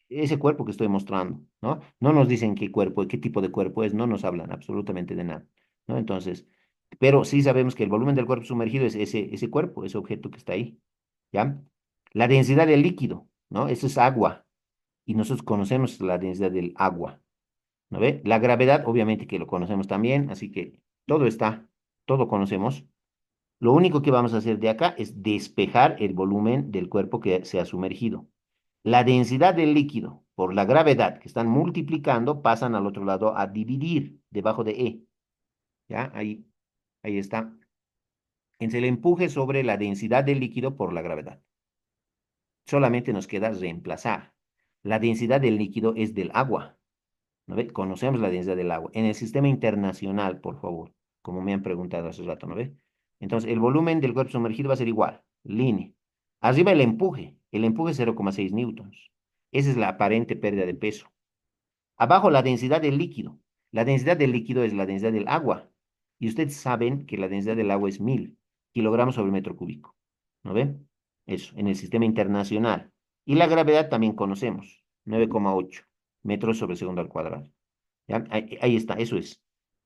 ese cuerpo que estoy mostrando, ¿no? No nos dicen qué cuerpo, qué tipo de cuerpo es, no nos hablan absolutamente de nada, ¿no? Entonces, pero sí sabemos que el volumen del cuerpo sumergido es ese cuerpo, ese objeto que está ahí, ¿ya? La densidad del líquido, ¿no? Eso es agua, y nosotros conocemos la densidad del agua, ¿no ve? La gravedad, obviamente que lo conocemos también, así que todo está, todo conocemos. Lo único que vamos a hacer de acá es despejar el volumen del cuerpo que se ha sumergido. La densidad del líquido por la gravedad que están multiplicando pasan al otro lado a dividir debajo de E. ¿Ya? Ahí está. Es el empuje sobre la densidad del líquido por la gravedad. Solamente nos queda reemplazar. La densidad del líquido es del agua. ¿No ve? Conocemos la densidad del agua. En el sistema internacional, por favor, como me han preguntado hace rato, ¿no ve? Entonces, el volumen del cuerpo sumergido va a ser igual, línea. Arriba el empuje es 0,6 newtons. Esa es la aparente pérdida de peso. Abajo la densidad del líquido. La densidad del líquido es la densidad del agua. Y ustedes saben que la densidad del agua es 1000 kilogramos sobre metro cúbico. ¿No ven? Eso, en el sistema internacional. Y la gravedad también conocemos, 9,8 metros sobre segundo al cuadrado. ¿Ya? Ahí está, eso es.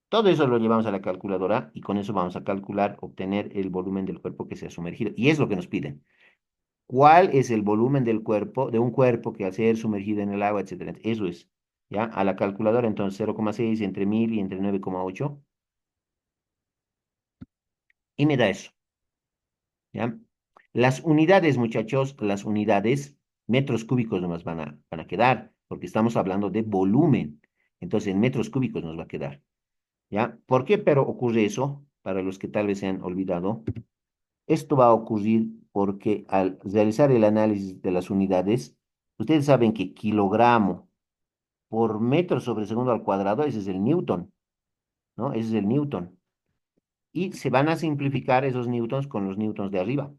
Todo eso lo llevamos a la calculadora y con eso vamos a calcular, obtener el volumen del cuerpo que se ha sumergido. Y es lo que nos piden. ¿Cuál es el volumen del cuerpo, de un cuerpo que al ser sumergido en el agua, etcétera? Eso es. ¿Ya? A la calculadora, entonces 0,6 entre 1000 y entre 9,8. Y me da eso. ¿Ya? Las unidades, muchachos, las unidades, metros cúbicos nomás van a quedar, porque estamos hablando de volumen. Entonces, en metros cúbicos nos va a quedar. ¿Ya? ¿Por qué pero ocurre eso? Para los que tal vez se han olvidado. Esto va a ocurrir porque al realizar el análisis de las unidades, ustedes saben que kilogramo por metro sobre segundo al cuadrado, ese es el newton, ¿no? Ese es el newton. Y se van a simplificar esos newtons con los newtons de arriba.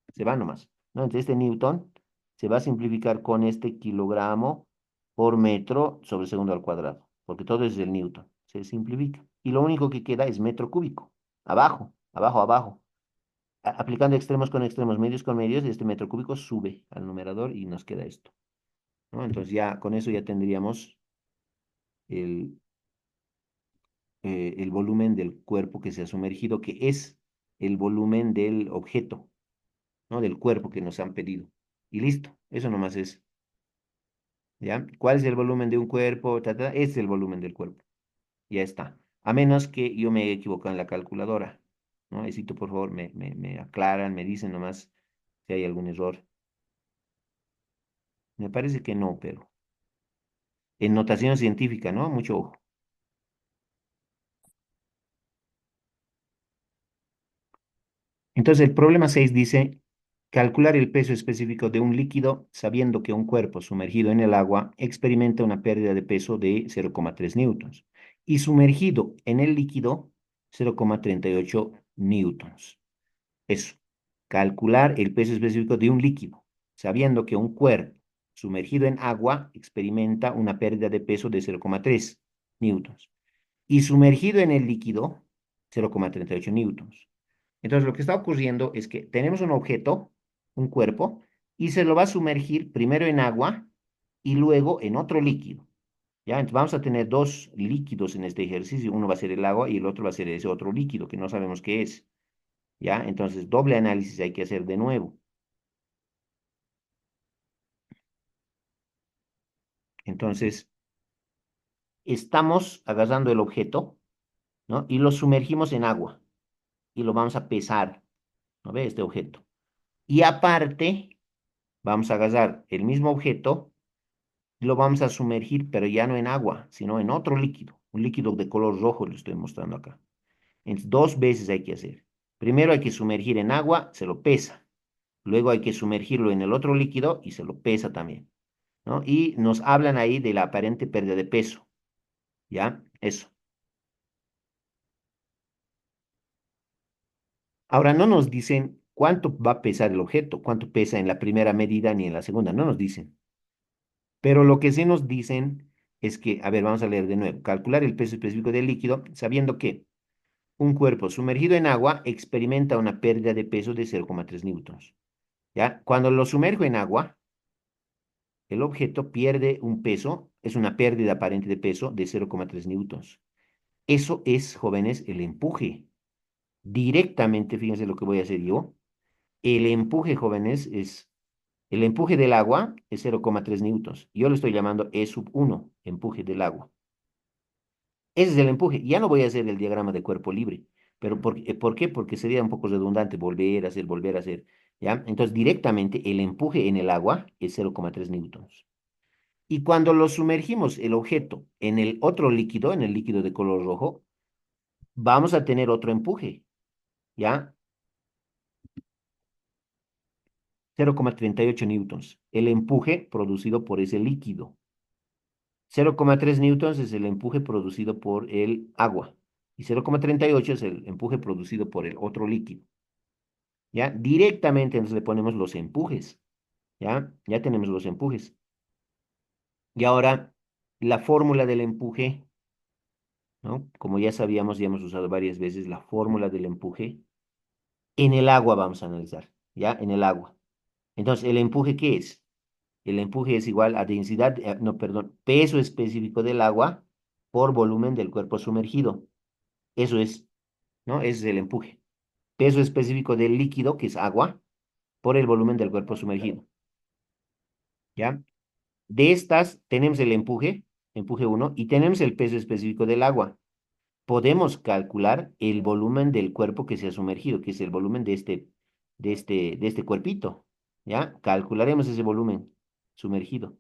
Se van nomás, ¿no? Entonces este newton se va a simplificar con este kilogramo por metro sobre segundo al cuadrado, porque todo es el newton. Se simplifica. Y lo único que queda es metro cúbico. Abajo, abajo, abajo. Aplicando extremos con extremos, medios con medios, este metro cúbico sube al numerador y nos queda esto, ¿no? Entonces ya con eso ya tendríamos el, el volumen del cuerpo que se ha sumergido, que es el volumen del objeto, ¿no? Del cuerpo que nos han pedido. Y listo, eso nomás es, ¿ya? ¿Cuál es el volumen de un cuerpo? Ta, ta, es el volumen del cuerpo. Ya está. A menos que yo me haya equivocado en la calculadora, ¿no? Necesito, por favor, me aclaran, me dicen nomás si hay algún error. Me parece que no, pero en notación científica, ¿no? Mucho ojo. Entonces, el problema 6 dice, calcular el peso específico de un líquido sabiendo que un cuerpo sumergido en el agua experimenta una pérdida de peso de 0,3 newtons y sumergido en el líquido 0,38 newtons. Eso, calcular el peso específico de un líquido sabiendo que un cuerpo sumergido en agua experimenta una pérdida de peso de 0,3 newtons y sumergido en el líquido 0,38 newtons. Entonces, lo que está ocurriendo es que tenemos un objeto, un cuerpo, y se lo va a sumergir primero en agua y luego en otro líquido. ¿Ya? Entonces, vamos a tener dos líquidos en este ejercicio. Uno va a ser el agua y el otro va a ser ese otro líquido que no sabemos qué es. ¿Ya? Entonces, doble análisis hay que hacer de nuevo. Entonces, estamos agarrando el objeto, ¿no? Y lo sumergimos en agua y lo vamos a pesar, ¿no ve? Este objeto. Y aparte, vamos a agarrar el mismo objeto, lo vamos a sumergir, pero ya no en agua, sino en otro líquido, un líquido de color rojo, lo estoy mostrando acá. Entonces, dos veces hay que hacer. Primero hay que sumergir en agua, se lo pesa. Luego hay que sumergirlo en el otro líquido y se lo pesa también, ¿no? Y nos hablan ahí de la aparente pérdida de peso, ¿ya? Eso. Ahora no nos dicen cuánto va a pesar el objeto, cuánto pesa en la primera medida ni en la segunda, no nos dicen. Pero lo que sí nos dicen es que, a ver, vamos a leer de nuevo, calcular el peso específico del líquido sabiendo que un cuerpo sumergido en agua experimenta una pérdida de peso de 0,3 newtons. ¿Ya? Cuando lo sumerjo en agua, el objeto pierde un peso, es una pérdida aparente de peso de 0,3 newtons. Eso es, jóvenes, el empuje. Directamente, fíjense lo que voy a hacer yo. El empuje, jóvenes, es el empuje del agua es 0,3 newtons. Yo lo estoy llamando E sub 1, empuje del agua. Ese es el empuje. Ya no voy a hacer el diagrama de cuerpo libre. Pero ¿por qué? Porque sería un poco redundante volver a hacer, volver a hacer. ¿Ya? Entonces, directamente el empuje en el agua es 0,3 newtons. Y cuando lo sumergimos el objeto en el otro líquido, en el líquido de color rojo, vamos a tener otro empuje. ¿Ya? 0,38 newtons. El empuje producido por ese líquido. 0,3 newtons es el empuje producido por el agua. Y 0,38 es el empuje producido por el otro líquido. ¿Ya? Directamente entonces le ponemos los empujes, ¿ya? Ya tenemos los empujes. Y ahora, la fórmula del empuje, ¿no? Como ya sabíamos, ya hemos usado varias veces la fórmula del empuje. En el agua vamos a analizar, ¿ya? En el agua. Entonces, ¿el empuje qué es? El empuje es igual a densidad, no, perdón, peso específico del agua por volumen del cuerpo sumergido. Eso es, ¿no? Ese es el empuje. Peso específico del líquido, que es agua, por el volumen del cuerpo sumergido, ¿ya? De estas tenemos el empuje, empuje uno y tenemos el peso específico del agua. Podemos calcular el volumen del cuerpo que se ha sumergido, que es el volumen de este cuerpito, ¿ya? Calcularemos ese volumen sumergido.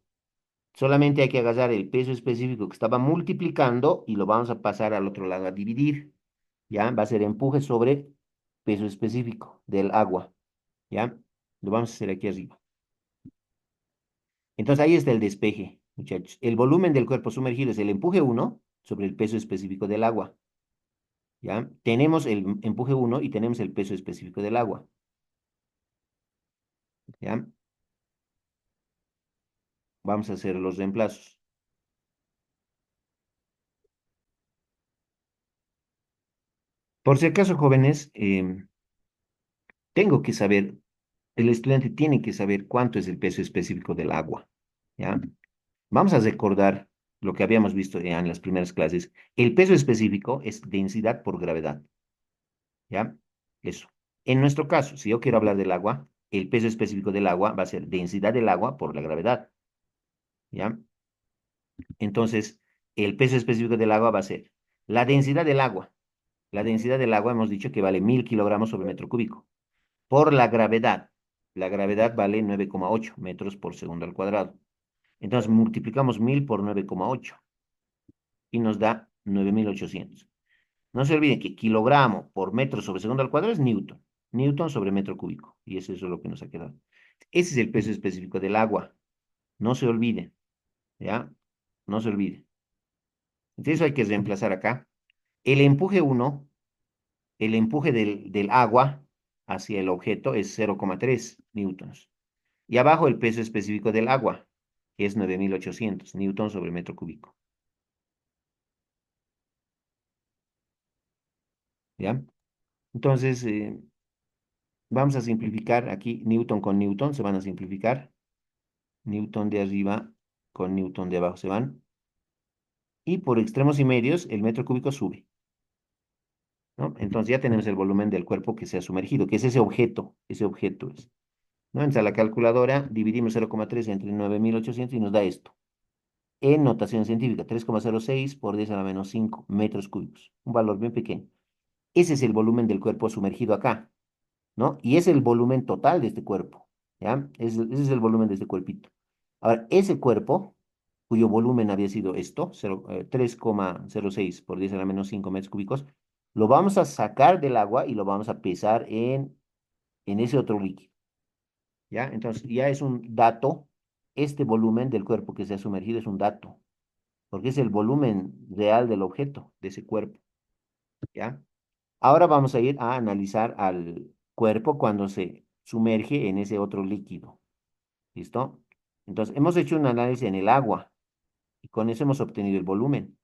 Solamente hay que agarrar el peso específico que estaba multiplicando y lo vamos a pasar al otro lado a dividir, ¿ya? Va a ser empuje sobre peso específico del agua, ¿ya? Lo vamos a hacer aquí arriba. Entonces ahí está el despeje, muchachos. El volumen del cuerpo sumergido es el empuje uno sobre el peso específico del agua. ¿Ya? Tenemos el empuje uno y tenemos el peso específico del agua. ¿Ya? Vamos a hacer los reemplazos. Por si acaso, jóvenes, tengo que saber, el estudiante tiene que saber cuánto es el peso específico del agua. ¿Ya? Vamos a recordar lo que habíamos visto ya en las primeras clases. El peso específico es densidad por gravedad. ¿Ya? Eso. En nuestro caso, si yo quiero hablar del agua, el peso específico del agua va a ser densidad del agua por la gravedad. ¿Ya? Entonces, el peso específico del agua va a ser La densidad del agua. La densidad del agua hemos dicho que vale 1000 kilogramos sobre metro cúbico. Por la gravedad. La gravedad vale 9,8 metros por segundo al cuadrado. Entonces multiplicamos 1000 por 9,8 y nos da 9800. No se olviden que kilogramo por metro sobre segundo al cuadrado es newton. Newton sobre metro cúbico. Y eso es lo que nos ha quedado. Ese es el peso específico del agua. No se olviden. ¿Ya? No se olviden. Entonces eso hay que reemplazar acá. El empuje 1, el empuje del agua hacia el objeto es 0,3 newtons. Y abajo el peso específico del agua, que es 9800 newtons sobre metro cúbico. ¿Ya? Entonces, vamos a simplificar aquí newton con newton, se van a simplificar. Newton de arriba con newton de abajo se van. Y por extremos y medios el metro cúbico sube, ¿no? Entonces ya tenemos el volumen del cuerpo que se ha sumergido, que es ese objeto es. ¿No? Entonces a la calculadora dividimos 0,3 entre 9800 y nos da esto. En notación científica, 3,06 por 10 a la menos 5 metros cúbicos. Un valor bien pequeño. Ese es el volumen del cuerpo sumergido acá, ¿no? Y es el volumen total de este cuerpo, ¿ya? Ese es el volumen de este cuerpito. Ahora, ese cuerpo, cuyo volumen había sido esto, 3,06 por 10 a la menos 5 metros cúbicos, lo vamos a sacar del agua y lo vamos a pesar en ese otro líquido, ¿ya? Entonces, ya es un dato, este volumen del cuerpo que se ha sumergido es un dato, porque es el volumen real del objeto, de ese cuerpo, ¿ya? Ahora vamos a ir a analizar al cuerpo cuando se sumerge en ese otro líquido. ¿Listo? Entonces, hemos hecho un análisis en el agua y con eso hemos obtenido el volumen.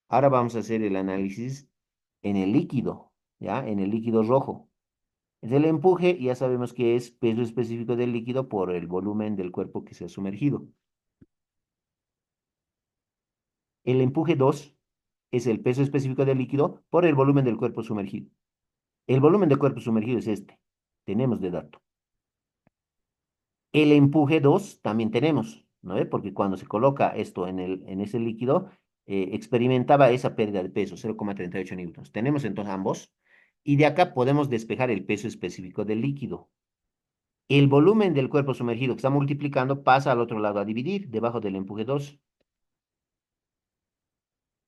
Ahora vamos a hacer el análisis en el líquido, ¿ya? En el líquido rojo. Es el empuje, ya sabemos que es peso específico del líquido por el volumen del cuerpo que se ha sumergido. El empuje 2 es el peso específico del líquido por el volumen del cuerpo sumergido. El volumen del cuerpo sumergido es este. Tenemos de dato. El empuje 2 también tenemos, ¿no? Porque cuando se coloca esto en ese líquido, experimentaba esa pérdida de peso, 0,38 newtons. Tenemos entonces ambos. Y de acá podemos despejar el peso específico del líquido. El volumen del cuerpo sumergido que está multiplicando pasa al otro lado a dividir, debajo del empuje 2.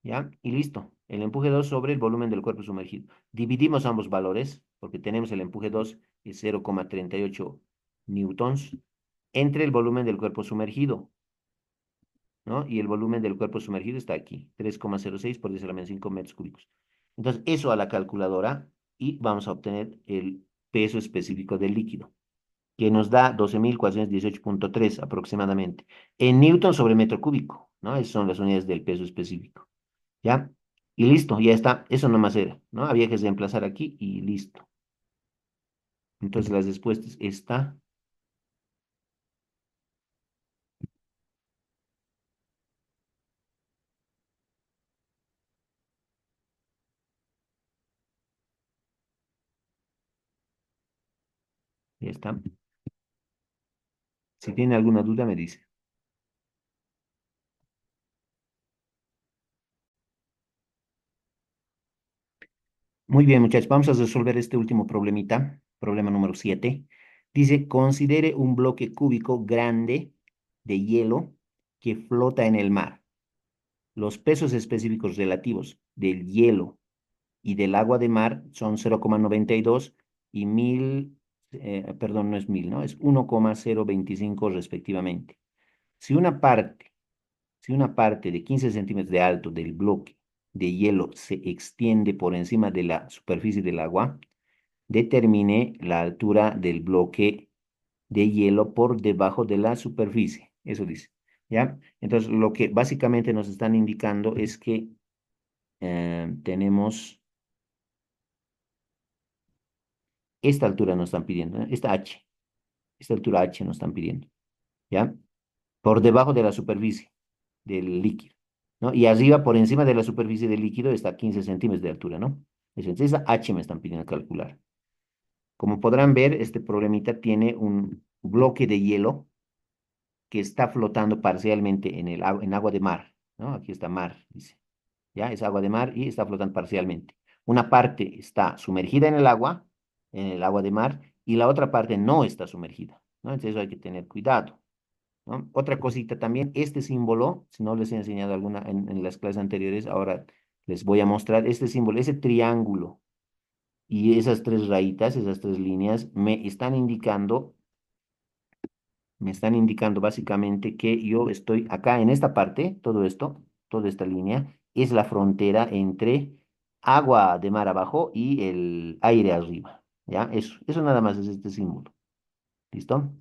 ¿Ya? Y listo. El empuje 2 sobre el volumen del cuerpo sumergido. Dividimos ambos valores, porque tenemos el empuje 2 es 0,38 newtons, entre el volumen del cuerpo sumergido, ¿no? Y el volumen del cuerpo sumergido está aquí, 3,06 por 10 a la menos 5 metros cúbicos. Entonces, eso a la calculadora y vamos a obtener el peso específico del líquido, que nos da 12.418,3 aproximadamente, en newton sobre metro cúbico, ¿no? Esas son las unidades del peso específico. ¿Ya? Y listo, ya está. Eso nomás era, ¿no? Había que reemplazar aquí y listo. Entonces las respuestas está, ya está. Si tiene alguna duda, me dice. Muy bien, muchachos, vamos a resolver este último problemita, problema número 7. Dice, considere un bloque cúbico grande de hielo que flota en el mar. Los pesos específicos relativos del hielo y del agua de mar son 0,92 y 1000, perdón, no es 1000, ¿no? Es 1,025 respectivamente. Si una parte, si una parte de 15 centímetros de alto del bloque de hielo se extiende por encima de la superficie del agua, determine la altura del bloque de hielo por debajo de la superficie. Eso dice, ¿ya? Entonces, lo que básicamente nos están indicando es que tenemos esta altura nos están pidiendo, ¿no? Esta altura H nos están pidiendo, ¿ya? Por debajo de la superficie del líquido, ¿no? Y arriba, por encima de la superficie del líquido, está a 15 centímetros de altura, ¿no? Entonces, esa H me están pidiendo calcular. Como podrán ver, este problemita tiene un bloque de hielo que está flotando parcialmente en agua de mar, ¿no? Aquí está mar, dice. ¿ya? Es agua de mar y está flotando parcialmente. Una parte está sumergida en el agua de mar, y la otra parte no está sumergida, ¿no? Entonces eso hay que tener cuidado, ¿no? Otra cosita también, este símbolo, si no les he enseñado alguna en las clases anteriores, ahora les voy a mostrar este símbolo, ese triángulo y esas tres rayitas, esas tres líneas, me están indicando básicamente que yo estoy acá en esta parte, todo esto, toda esta línea, es la frontera entre agua de mar abajo y el aire arriba, ¿ya? Eso nada más es este símbolo. ¿Listo?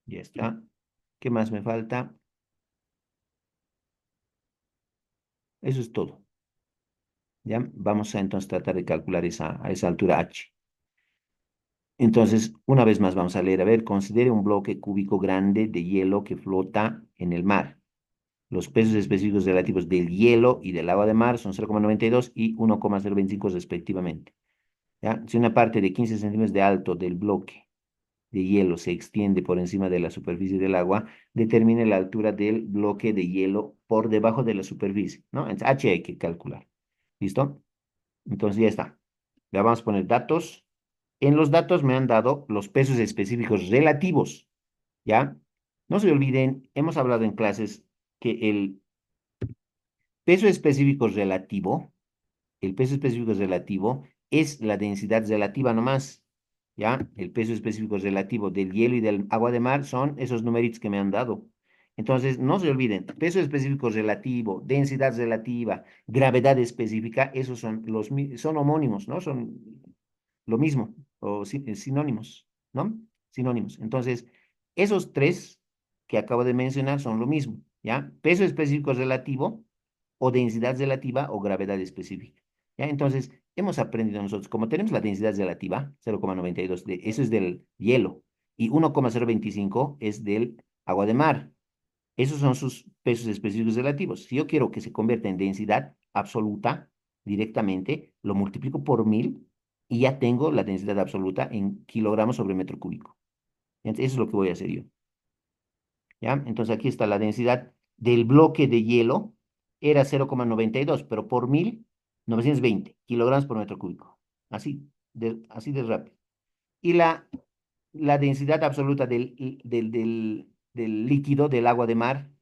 Ya está. ¿Qué más me falta? Eso es todo. ¿Ya? Vamos a entonces tratar de calcular a esa altura h. Entonces, una vez más vamos a leer, a ver, considere un bloque cúbico grande de hielo que flota en el mar. Los pesos específicos relativos del hielo y del agua de mar son 0,92 y 1,025 respectivamente. ¿Ya? Si una parte de 15 centímetros de alto del bloque de hielo se extiende por encima de la superficie del agua, determine la altura del bloque de hielo por debajo de la superficie, ¿no? Entonces, H hay que calcular. ¿Listo? Entonces ya está. Le vamos a poner datos. En los datos me han dado los pesos específicos relativos, ¿ya? No se olviden, hemos hablado en clases que peso específico relativo, el peso específico relativo es la densidad relativa nomás, ¿ya? El peso específico relativo del hielo y del agua de mar son esos numeritos que me han dado. Entonces, no se olviden, peso específico relativo, densidad relativa, gravedad específica, esos son homónimos, ¿no? Son lo mismo, o sinónimos, ¿no? Sinónimos. Entonces, esos tres que acabo de mencionar son lo mismo, ¿ya? Peso específico relativo, o densidad relativa, o gravedad específica, ¿ya? Entonces, hemos aprendido nosotros, como tenemos la densidad relativa, 0,92, eso es del hielo, y 1,025 es del agua de mar. Esos son sus pesos específicos relativos. Si yo quiero que se convierta en densidad absoluta directamente, lo multiplico por 1000 y ya tengo la densidad absoluta en kilogramos sobre metro cúbico. Entonces, eso es lo que voy a hacer yo. ¿Ya? Entonces aquí está la densidad del bloque de hielo, era 0,92, pero por 1000, 920 kilogramos por metro cúbico. Así de rápido. Y la densidad absoluta del líquido, del agua de mar,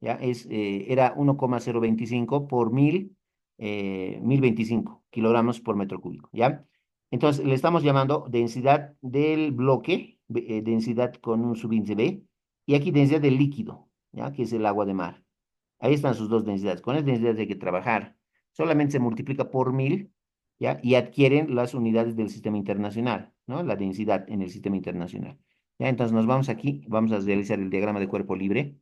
¿ya? Era 1,025 por 1000, 1025 kilogramos por metro cúbico, ¿ya? Entonces, le estamos llamando densidad del bloque, densidad con un subíndice B, y aquí densidad del líquido, ¿ya? Que es el agua de mar. Ahí están sus dos densidades. Con esas densidades hay que trabajar. Solamente se multiplica por 1000, ¿ya? Y adquieren las unidades del sistema internacional, ¿no? La densidad en el sistema internacional. ¿Ya? Entonces, nos vamos aquí, vamos a realizar el diagrama de cuerpo libre.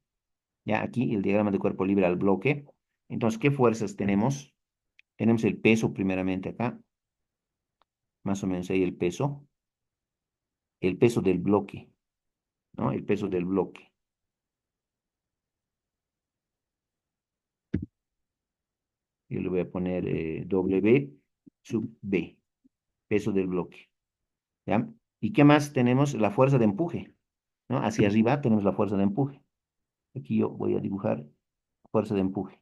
Ya aquí el diagrama de cuerpo libre al bloque. Entonces, ¿qué fuerzas tenemos? Tenemos el peso primeramente acá, más o menos ahí el peso del bloque, ¿no? El peso del bloque. Yo le voy a poner W sub B, peso del bloque, ¿ya? ¿Y qué más tenemos? La fuerza de empuje, ¿no? Hacia arriba tenemos la fuerza de empuje. Aquí yo voy a dibujar fuerza de empuje,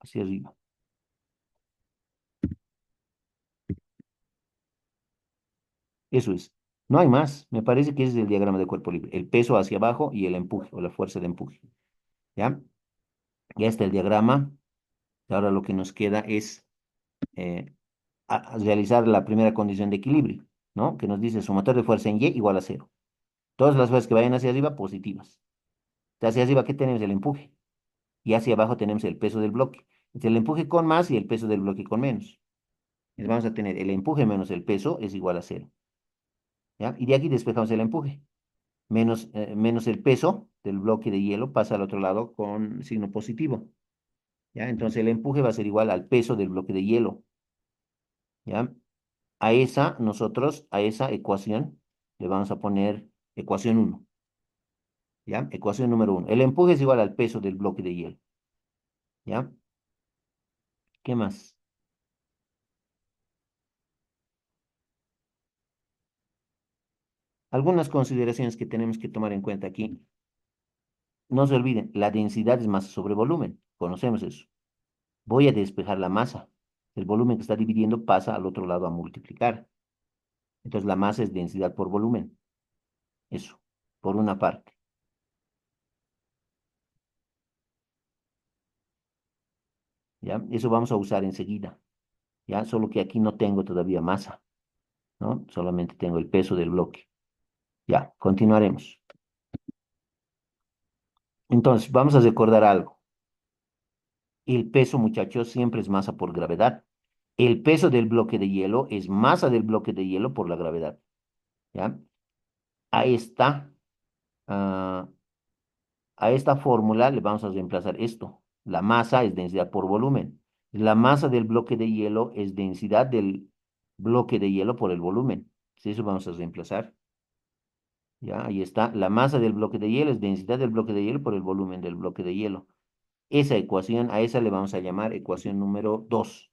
hacia arriba. Eso es. No hay más. Me parece que ese es el diagrama de cuerpo libre. El peso hacia abajo y el empuje o la fuerza de empuje. ¿Ya? Ya está el diagrama. Ahora lo que nos queda es eh, realizar la primera condición de equilibrio, ¿no? Que nos dice sumatorio de fuerza en Y igual a cero. Todas las fuerzas que vayan hacia arriba, positivas. Hacia arriba, ¿qué tenemos? El empuje. Y hacia abajo tenemos el peso del bloque. Es el empuje con más y el peso del bloque con menos. Entonces vamos a tener el empuje menos el peso es igual a cero. ¿Ya? Y de aquí despejamos el empuje. Menos el peso del bloque de hielo pasa al otro lado con signo positivo. ¿Ya? Entonces el empuje va a ser igual al peso del bloque de hielo. ¿Ya? A esa ecuación, le vamos a poner ecuación uno, ¿ya? Ecuación número uno. El empuje es igual al peso del bloque de hielo, ¿ya? ¿Qué más? Algunas consideraciones que tenemos que tomar en cuenta aquí. No se olviden, la densidad es masa sobre volumen. Conocemos eso. Voy a despejar la masa. El volumen que está dividiendo pasa al otro lado a multiplicar. Entonces la masa es densidad por volumen. Eso, por una parte. ¿Ya? Eso vamos a usar enseguida. ¿Ya? Solo que aquí no tengo todavía masa, ¿no? Solamente tengo el peso del bloque. Ya, continuaremos. Entonces, vamos a recordar algo. El peso, muchachos, siempre es masa por gravedad. El peso del bloque de hielo es masa del bloque de hielo por la gravedad. ¿Ya? A esta, ah, a esta fórmula le vamos a reemplazar esto. La masa es densidad por volumen. La masa del bloque de hielo es densidad del bloque de hielo por el volumen. Sí, eso vamos a reemplazar. Ya, ahí está. La masa del bloque de hielo es densidad del bloque de hielo por el volumen del bloque de hielo. Esa ecuación, a esa le vamos a llamar ecuación número 2.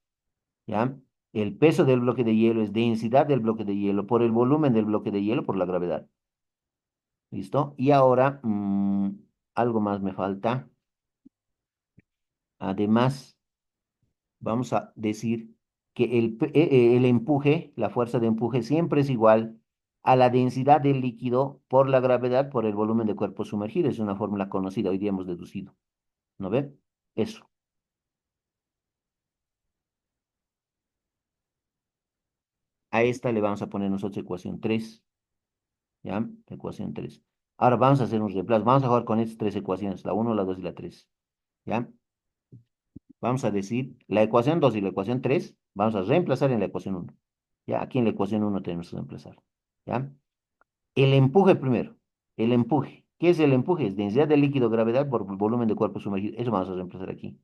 ¿Ya? El peso del bloque de hielo es densidad del bloque de hielo por el volumen del bloque de hielo por la gravedad. ¿Listo? Y ahora, algo más me falta. Además, vamos a decir que el empuje, la fuerza de empuje, siempre es igual a la densidad del líquido por la gravedad por el volumen de cuerpo sumergido. Es una fórmula conocida, hoy día hemos deducido. ¿No ve? Eso. A esta le vamos a poner nosotros ecuación 3. ¿Ya? Ecuación 3. Ahora vamos a hacer un reemplazo. Vamos a jugar con estas tres ecuaciones, la uno, la 2 y la 3. ¿Ya? Vamos a decir la ecuación 2 y la ecuación 3 vamos a reemplazar en la ecuación uno. ¿Ya? Aquí en la ecuación uno tenemos que reemplazar. ¿Ya? El empuje primero. El empuje. ¿Qué es el empuje? Es densidad del líquido, gravedad por volumen de cuerpo sumergido. Eso vamos a reemplazar aquí.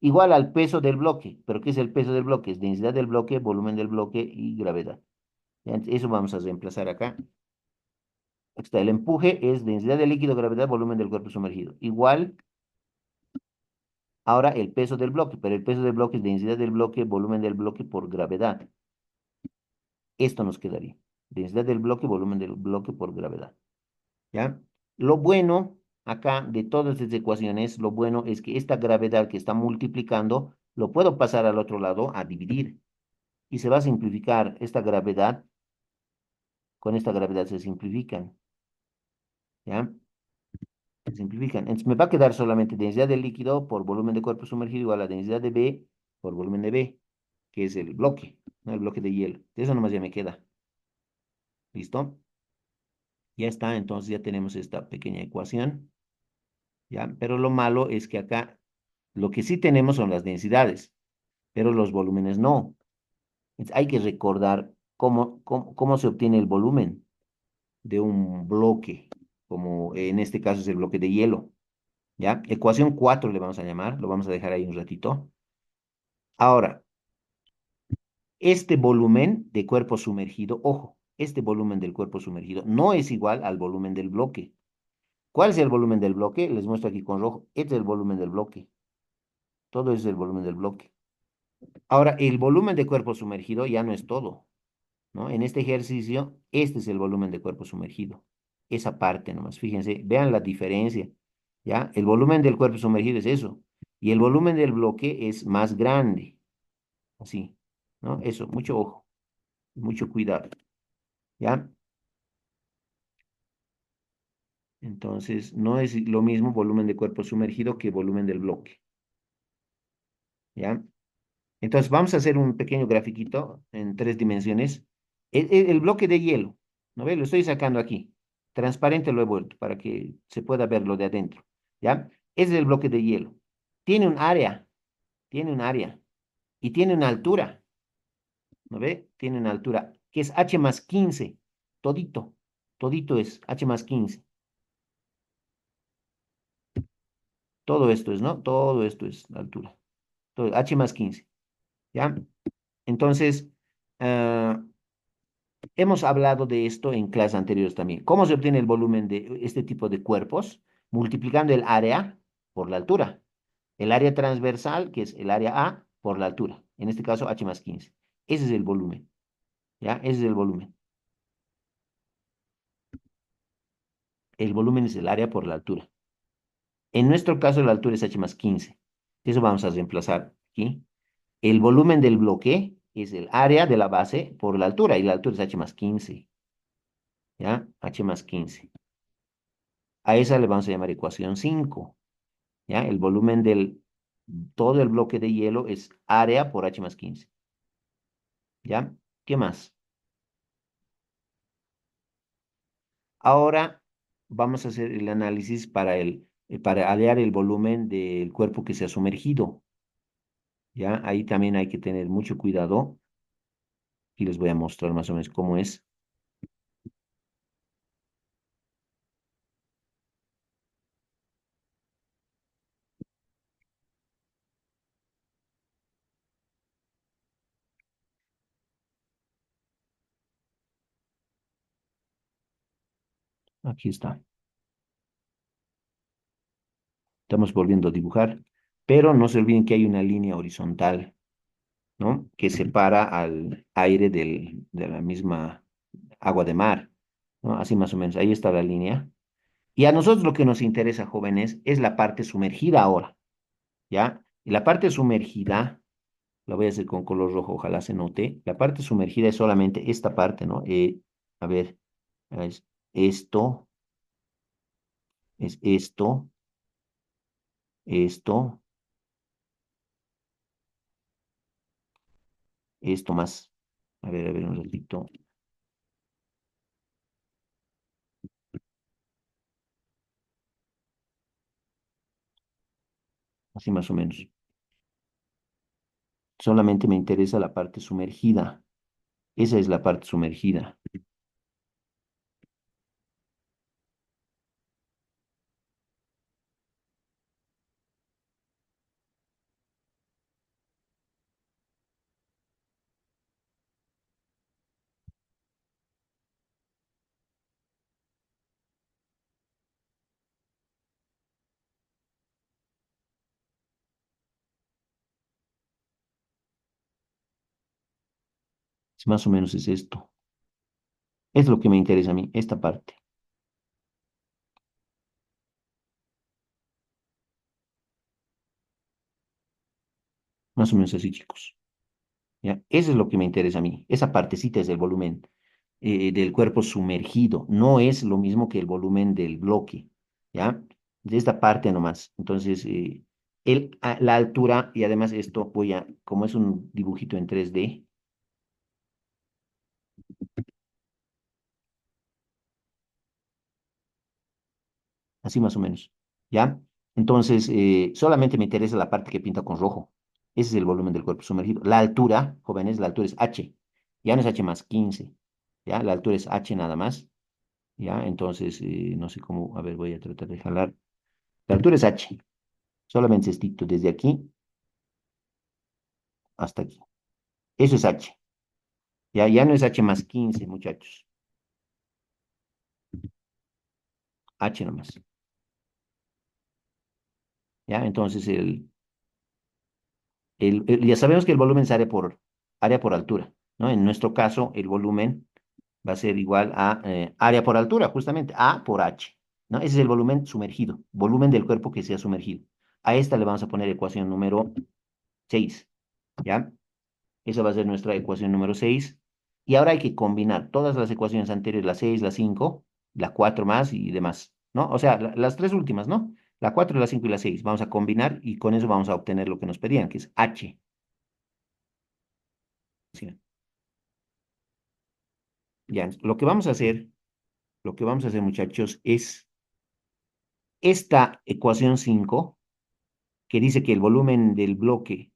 Igual al peso del bloque. ¿Pero qué es el peso del bloque? Es densidad del bloque, volumen del bloque y gravedad. ¿Ya? Eso vamos a reemplazar acá. Aquí está, el empuje es densidad del líquido, gravedad, volumen del cuerpo sumergido. Igual, ahora el peso del bloque, pero el peso del bloque es densidad del bloque, volumen del bloque por gravedad. Esto nos quedaría. Densidad del bloque, volumen del bloque por gravedad. ¿Ya? Lo bueno acá de todas estas ecuaciones, lo bueno es que esta gravedad que está multiplicando, lo puedo pasar al otro lado a dividir. Y se va a simplificar esta gravedad, con esta gravedad se simplifican. ¿Ya? Se simplifican. Entonces me va a quedar solamente densidad del líquido por volumen de cuerpo sumergido igual a densidad de B por volumen de B, que es el bloque, ¿no? El bloque de hielo. Eso nomás ya me queda. ¿Listo? Ya está, entonces ya tenemos esta pequeña ecuación, ¿ya? Pero lo malo es que acá lo que sí tenemos son las densidades, pero los volúmenes no. Entonces, hay que recordar cómo se obtiene el volumen de un bloque, como en este caso es el bloque de hielo. ¿Ya? Ecuación 4 le vamos a llamar, lo vamos a dejar ahí un ratito. Ahora, este volumen de cuerpo sumergido, ojo, este volumen del cuerpo sumergido no es igual al volumen del bloque. ¿Cuál es el volumen del bloque? Les muestro aquí con rojo. Este es el volumen del bloque. Todo es el volumen del bloque. Ahora, el volumen de cuerpo sumergido ya no es todo, ¿no? En este ejercicio, este es el volumen de cuerpo sumergido. Esa parte nomás, fíjense, vean la diferencia, ¿ya? El volumen del cuerpo sumergido es eso. Y el volumen del bloque es más grande, así, ¿no? Eso, mucho ojo, mucho cuidado, ¿ya? Entonces, no es lo mismo volumen de cuerpo sumergido que volumen del bloque, ¿ya? Entonces, vamos a hacer un pequeño grafiquito en 3 dimensiones. El bloque de hielo, ¿no ve? Lo estoy sacando aquí. Transparente lo he vuelto para que se pueda ver lo de adentro, ¿ya? Ese es el bloque de hielo. Tiene un área, tiene un área y tiene una altura, ¿no ve? Tiene una altura que es h más 15, todito, todito es h más 15. Todo esto es, ¿no? Todo esto es la altura. Todo, h más 15, ¿ya? Entonces, ah, hemos hablado de esto en clases anteriores también. ¿Cómo se obtiene el volumen de este tipo de cuerpos? Multiplicando el área por la altura. El área transversal, que es el área A, por la altura. En este caso, h más 15. Ese es el volumen. ¿Ya? Ese es el volumen. El volumen es el área por la altura. En nuestro caso, la altura es h más 15. Eso vamos a reemplazar aquí. El volumen del bloque es el área de la base por la altura, y la altura es h más 15. ¿Ya? H más 15. A esa le vamos a llamar ecuación 5. ¿Ya? El volumen del todo el bloque de hielo es área por h más 15. ¿Ya? ¿Qué más? Ahora vamos a hacer el análisis para hallar el volumen del cuerpo que se ha sumergido. ¿Ya? Ahí también hay que tener mucho cuidado y les voy a mostrar más o menos cómo es. Aquí está. Estamos volviendo a dibujar, pero no se olviden que hay una línea horizontal, ¿no? Que separa al aire de la misma agua de mar, ¿no? Así más o menos, ahí está la línea. Y a nosotros lo que nos interesa, jóvenes, es la parte sumergida ahora, ¿ya? Y la parte sumergida, la voy a hacer con color rojo, ojalá se note. La parte sumergida es solamente esta parte, ¿no? A ver, es esto, es esto, esto más. A ver, un ratito. Así más o menos. Solamente me interesa la parte sumergida. Esa es la parte sumergida. Más o menos es esto. Es lo que me interesa a mí, esta parte. Más o menos así, chicos. ¿Ya? Eso es lo que me interesa a mí. Esa partecita es el volumen del cuerpo sumergido. No es lo mismo que el volumen del bloque. ¿Ya? De esta parte nomás. Entonces, la altura, y además esto como es un dibujito en 3D, así más o menos. ¿Ya? Entonces, solamente me interesa la parte que pinta con rojo. Ese es el volumen del cuerpo sumergido. La altura, jóvenes, la altura es h. Ya no es h más 15. ¿Ya? La altura es h nada más. ¿Ya? Entonces, no sé cómo, a ver, voy a tratar de jalar. La altura es h. Solamente estito desde aquí hasta aquí. Eso es h. Ya no es h más 15, muchachos. H nomás. ¿Ya? Entonces, ya sabemos que el volumen es área por altura, ¿no? En nuestro caso, el volumen va a ser igual a área por altura, justamente, A por H, ¿no? Ese es el volumen sumergido, volumen del cuerpo que se ha sumergido. A esta le vamos a poner ecuación número 6, ¿ya? Esa va a ser nuestra ecuación número 6. Y ahora hay que combinar todas las ecuaciones anteriores, la 6, la 5, la 4 más y demás, ¿no? O sea, las tres últimas, ¿no? La 4, la 5 y la 6. Vamos a combinar y con eso vamos a obtener lo que nos pedían, que es H. ¿Sí? Ya, lo que vamos a hacer, muchachos, es esta ecuación 5 que dice que el volumen del bloque,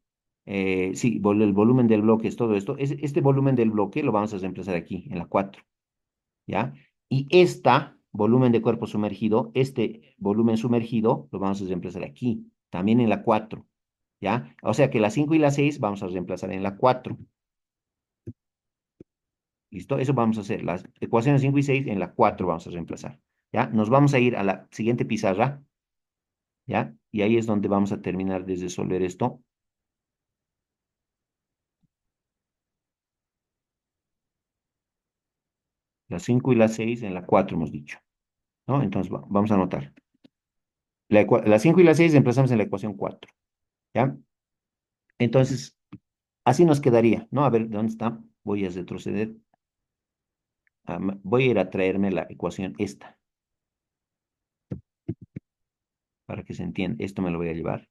sí, el volumen del bloque es todo esto, este volumen del bloque lo vamos a reemplazar aquí, en la 4, ¿ya? Y esta volumen de cuerpo sumergido, este volumen sumergido, lo vamos a reemplazar aquí, también en la 4, ¿ya? O sea que la 5 y la 6 vamos a reemplazar en la 4. ¿Listo? Eso vamos a hacer. Las ecuaciones 5 y 6 en la 4 vamos a reemplazar. ¿Ya? Nos vamos a ir a la siguiente pizarra, ¿ya? Y ahí es donde vamos a terminar de resolver esto. La 5 y la 6 en la 4 hemos dicho, ¿no? Entonces vamos a anotar. La 5 y la 6 reemplazamos en la ecuación 4, ¿ya? Entonces, así nos quedaría, ¿no? A ver, ¿dónde está? Voy a retroceder. Voy a ir a traerme la ecuación esta, para que se entienda. Esto me lo voy a llevar.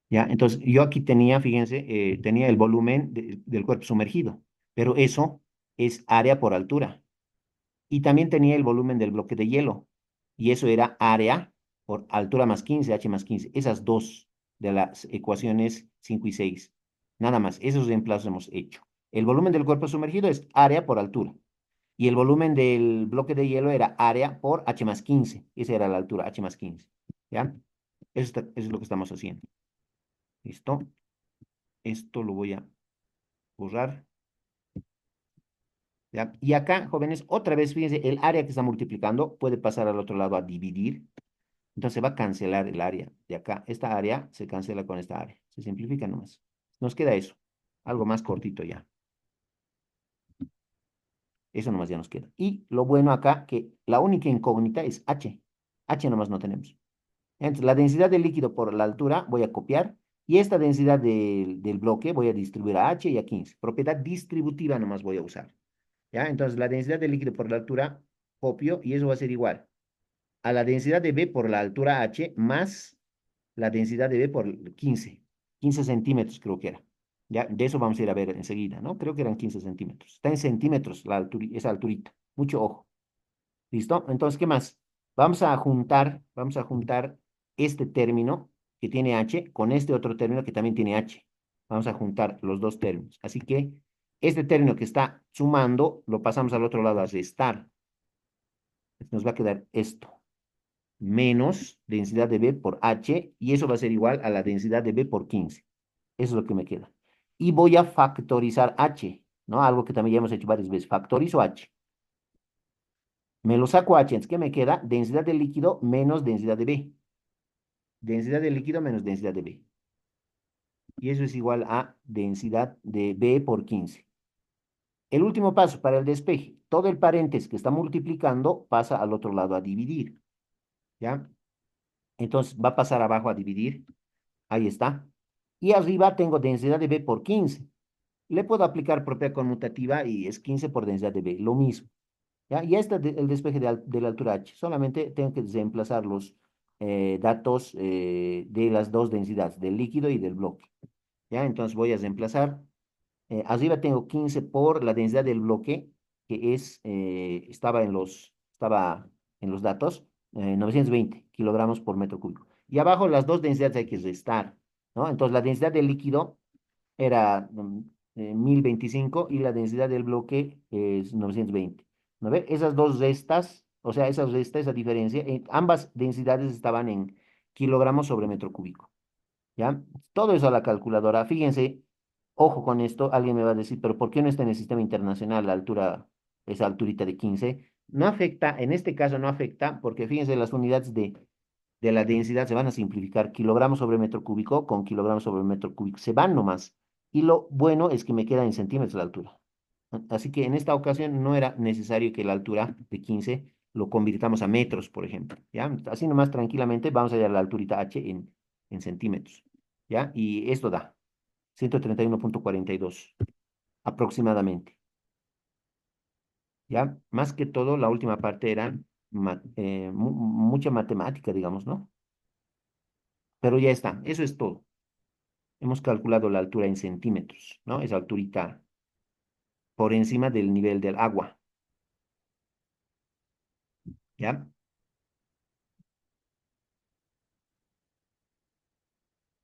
¿Ya? Entonces, yo aquí tenía, fíjense, tenía el volumen del cuerpo sumergido, pero eso es área por altura. Y también tenía el volumen del bloque de hielo, y eso era área por altura más 15 h más 15. Esas dos de las ecuaciones 5 y 6. Nada más, esos reemplazos hemos hecho. El volumen del cuerpo sumergido es área por altura, y el volumen del bloque de hielo era área por h más 15. Esa era la altura, h más 15. ¿Ya? Eso es lo que estamos haciendo. ¿Listo? Esto lo voy a borrar. ¿Ya? Y acá, jóvenes, otra vez, fíjense, el área que está multiplicando puede pasar al otro lado a dividir. Entonces va a cancelar el área de acá. Esta área se cancela con esta área. Se simplifica nomás. Nos queda eso. Algo más cortito ya. Eso nomás ya nos queda. Y lo bueno acá, que la única incógnita es H. H nomás no tenemos. Entonces, la densidad del líquido por la altura voy a copiar. Y esta densidad del bloque voy a distribuir a H y a 15. Propiedad distributiva nomás voy a usar. ¿Ya? Entonces, la densidad del líquido por la altura, copio, y eso va a ser igual a la densidad de B por la altura H más la densidad de B por 15 centímetros creo que era. Ya, de eso vamos a ir a ver enseguida, ¿no? Creo que eran 15 centímetros. Está en centímetros esa alturita. Mucho ojo. ¿Listo? Entonces, ¿qué más? Vamos a juntar este término que tiene H con este otro término que también tiene H. Vamos a juntar los dos términos. Así que este término que está sumando lo pasamos al otro lado a restar. Nos va a quedar esto menos densidad de B por H, y eso va a ser igual a la densidad de B por 15. Eso es lo que me queda. Y voy a factorizar H, ¿no? Algo que también ya hemos hecho varias veces. Factorizo H. Me lo saco H, entonces, ¿qué me queda? Densidad del líquido menos densidad de B. Densidad del líquido menos densidad de B. Y eso es igual a densidad de B por 15. El último paso para el despeje. Todo el paréntesis que está multiplicando pasa al otro lado a dividir. ¿Ya? Entonces va a pasar abajo a dividir. Ahí está. Y arriba tengo densidad de B por 15. Le puedo aplicar propiedad conmutativa y es 15 por densidad de B, lo mismo. ¿Ya? Y este es el despeje de la altura H. Solamente tengo que reemplazar los datos de las dos densidades, del líquido y del bloque. ¿Ya? Entonces voy a reemplazar. Arriba tengo 15 por la densidad del bloque, que estaba en los datos, 920 kilogramos por metro cúbico. Y abajo las dos densidades hay que restar, ¿no? Entonces la densidad del líquido era 1025 y la densidad del bloque es 920. ¿No ve? Esas dos restas, o sea, esa diferencia, ambas densidades estaban en kilogramos sobre metro cúbico. ¿Ya? Todo eso a la calculadora. Fíjense, ojo con esto, alguien me va a decir, pero ¿por qué no está en el sistema internacional la altura, esa alturita de 15? No afecta, en este caso no afecta, porque fíjense, las unidades de la densidad se van a simplificar kilogramos sobre metro cúbico con kilogramos sobre metro cúbico. Se van nomás. Y lo bueno es que me queda en centímetros la altura. Así que en esta ocasión no era necesario que la altura de 15 lo convirtamos a metros, por ejemplo. ¿Ya? Así nomás tranquilamente vamos a hallar la alturita h en centímetros. ¿Ya? Y esto da 131,42 aproximadamente. ¿Ya? Más que todo, la última parte era mucha matemática, digamos, ¿no? Pero ya está, eso es todo. Hemos calculado la altura en centímetros, ¿no? Esa alturita por encima del nivel del agua. ¿Ya?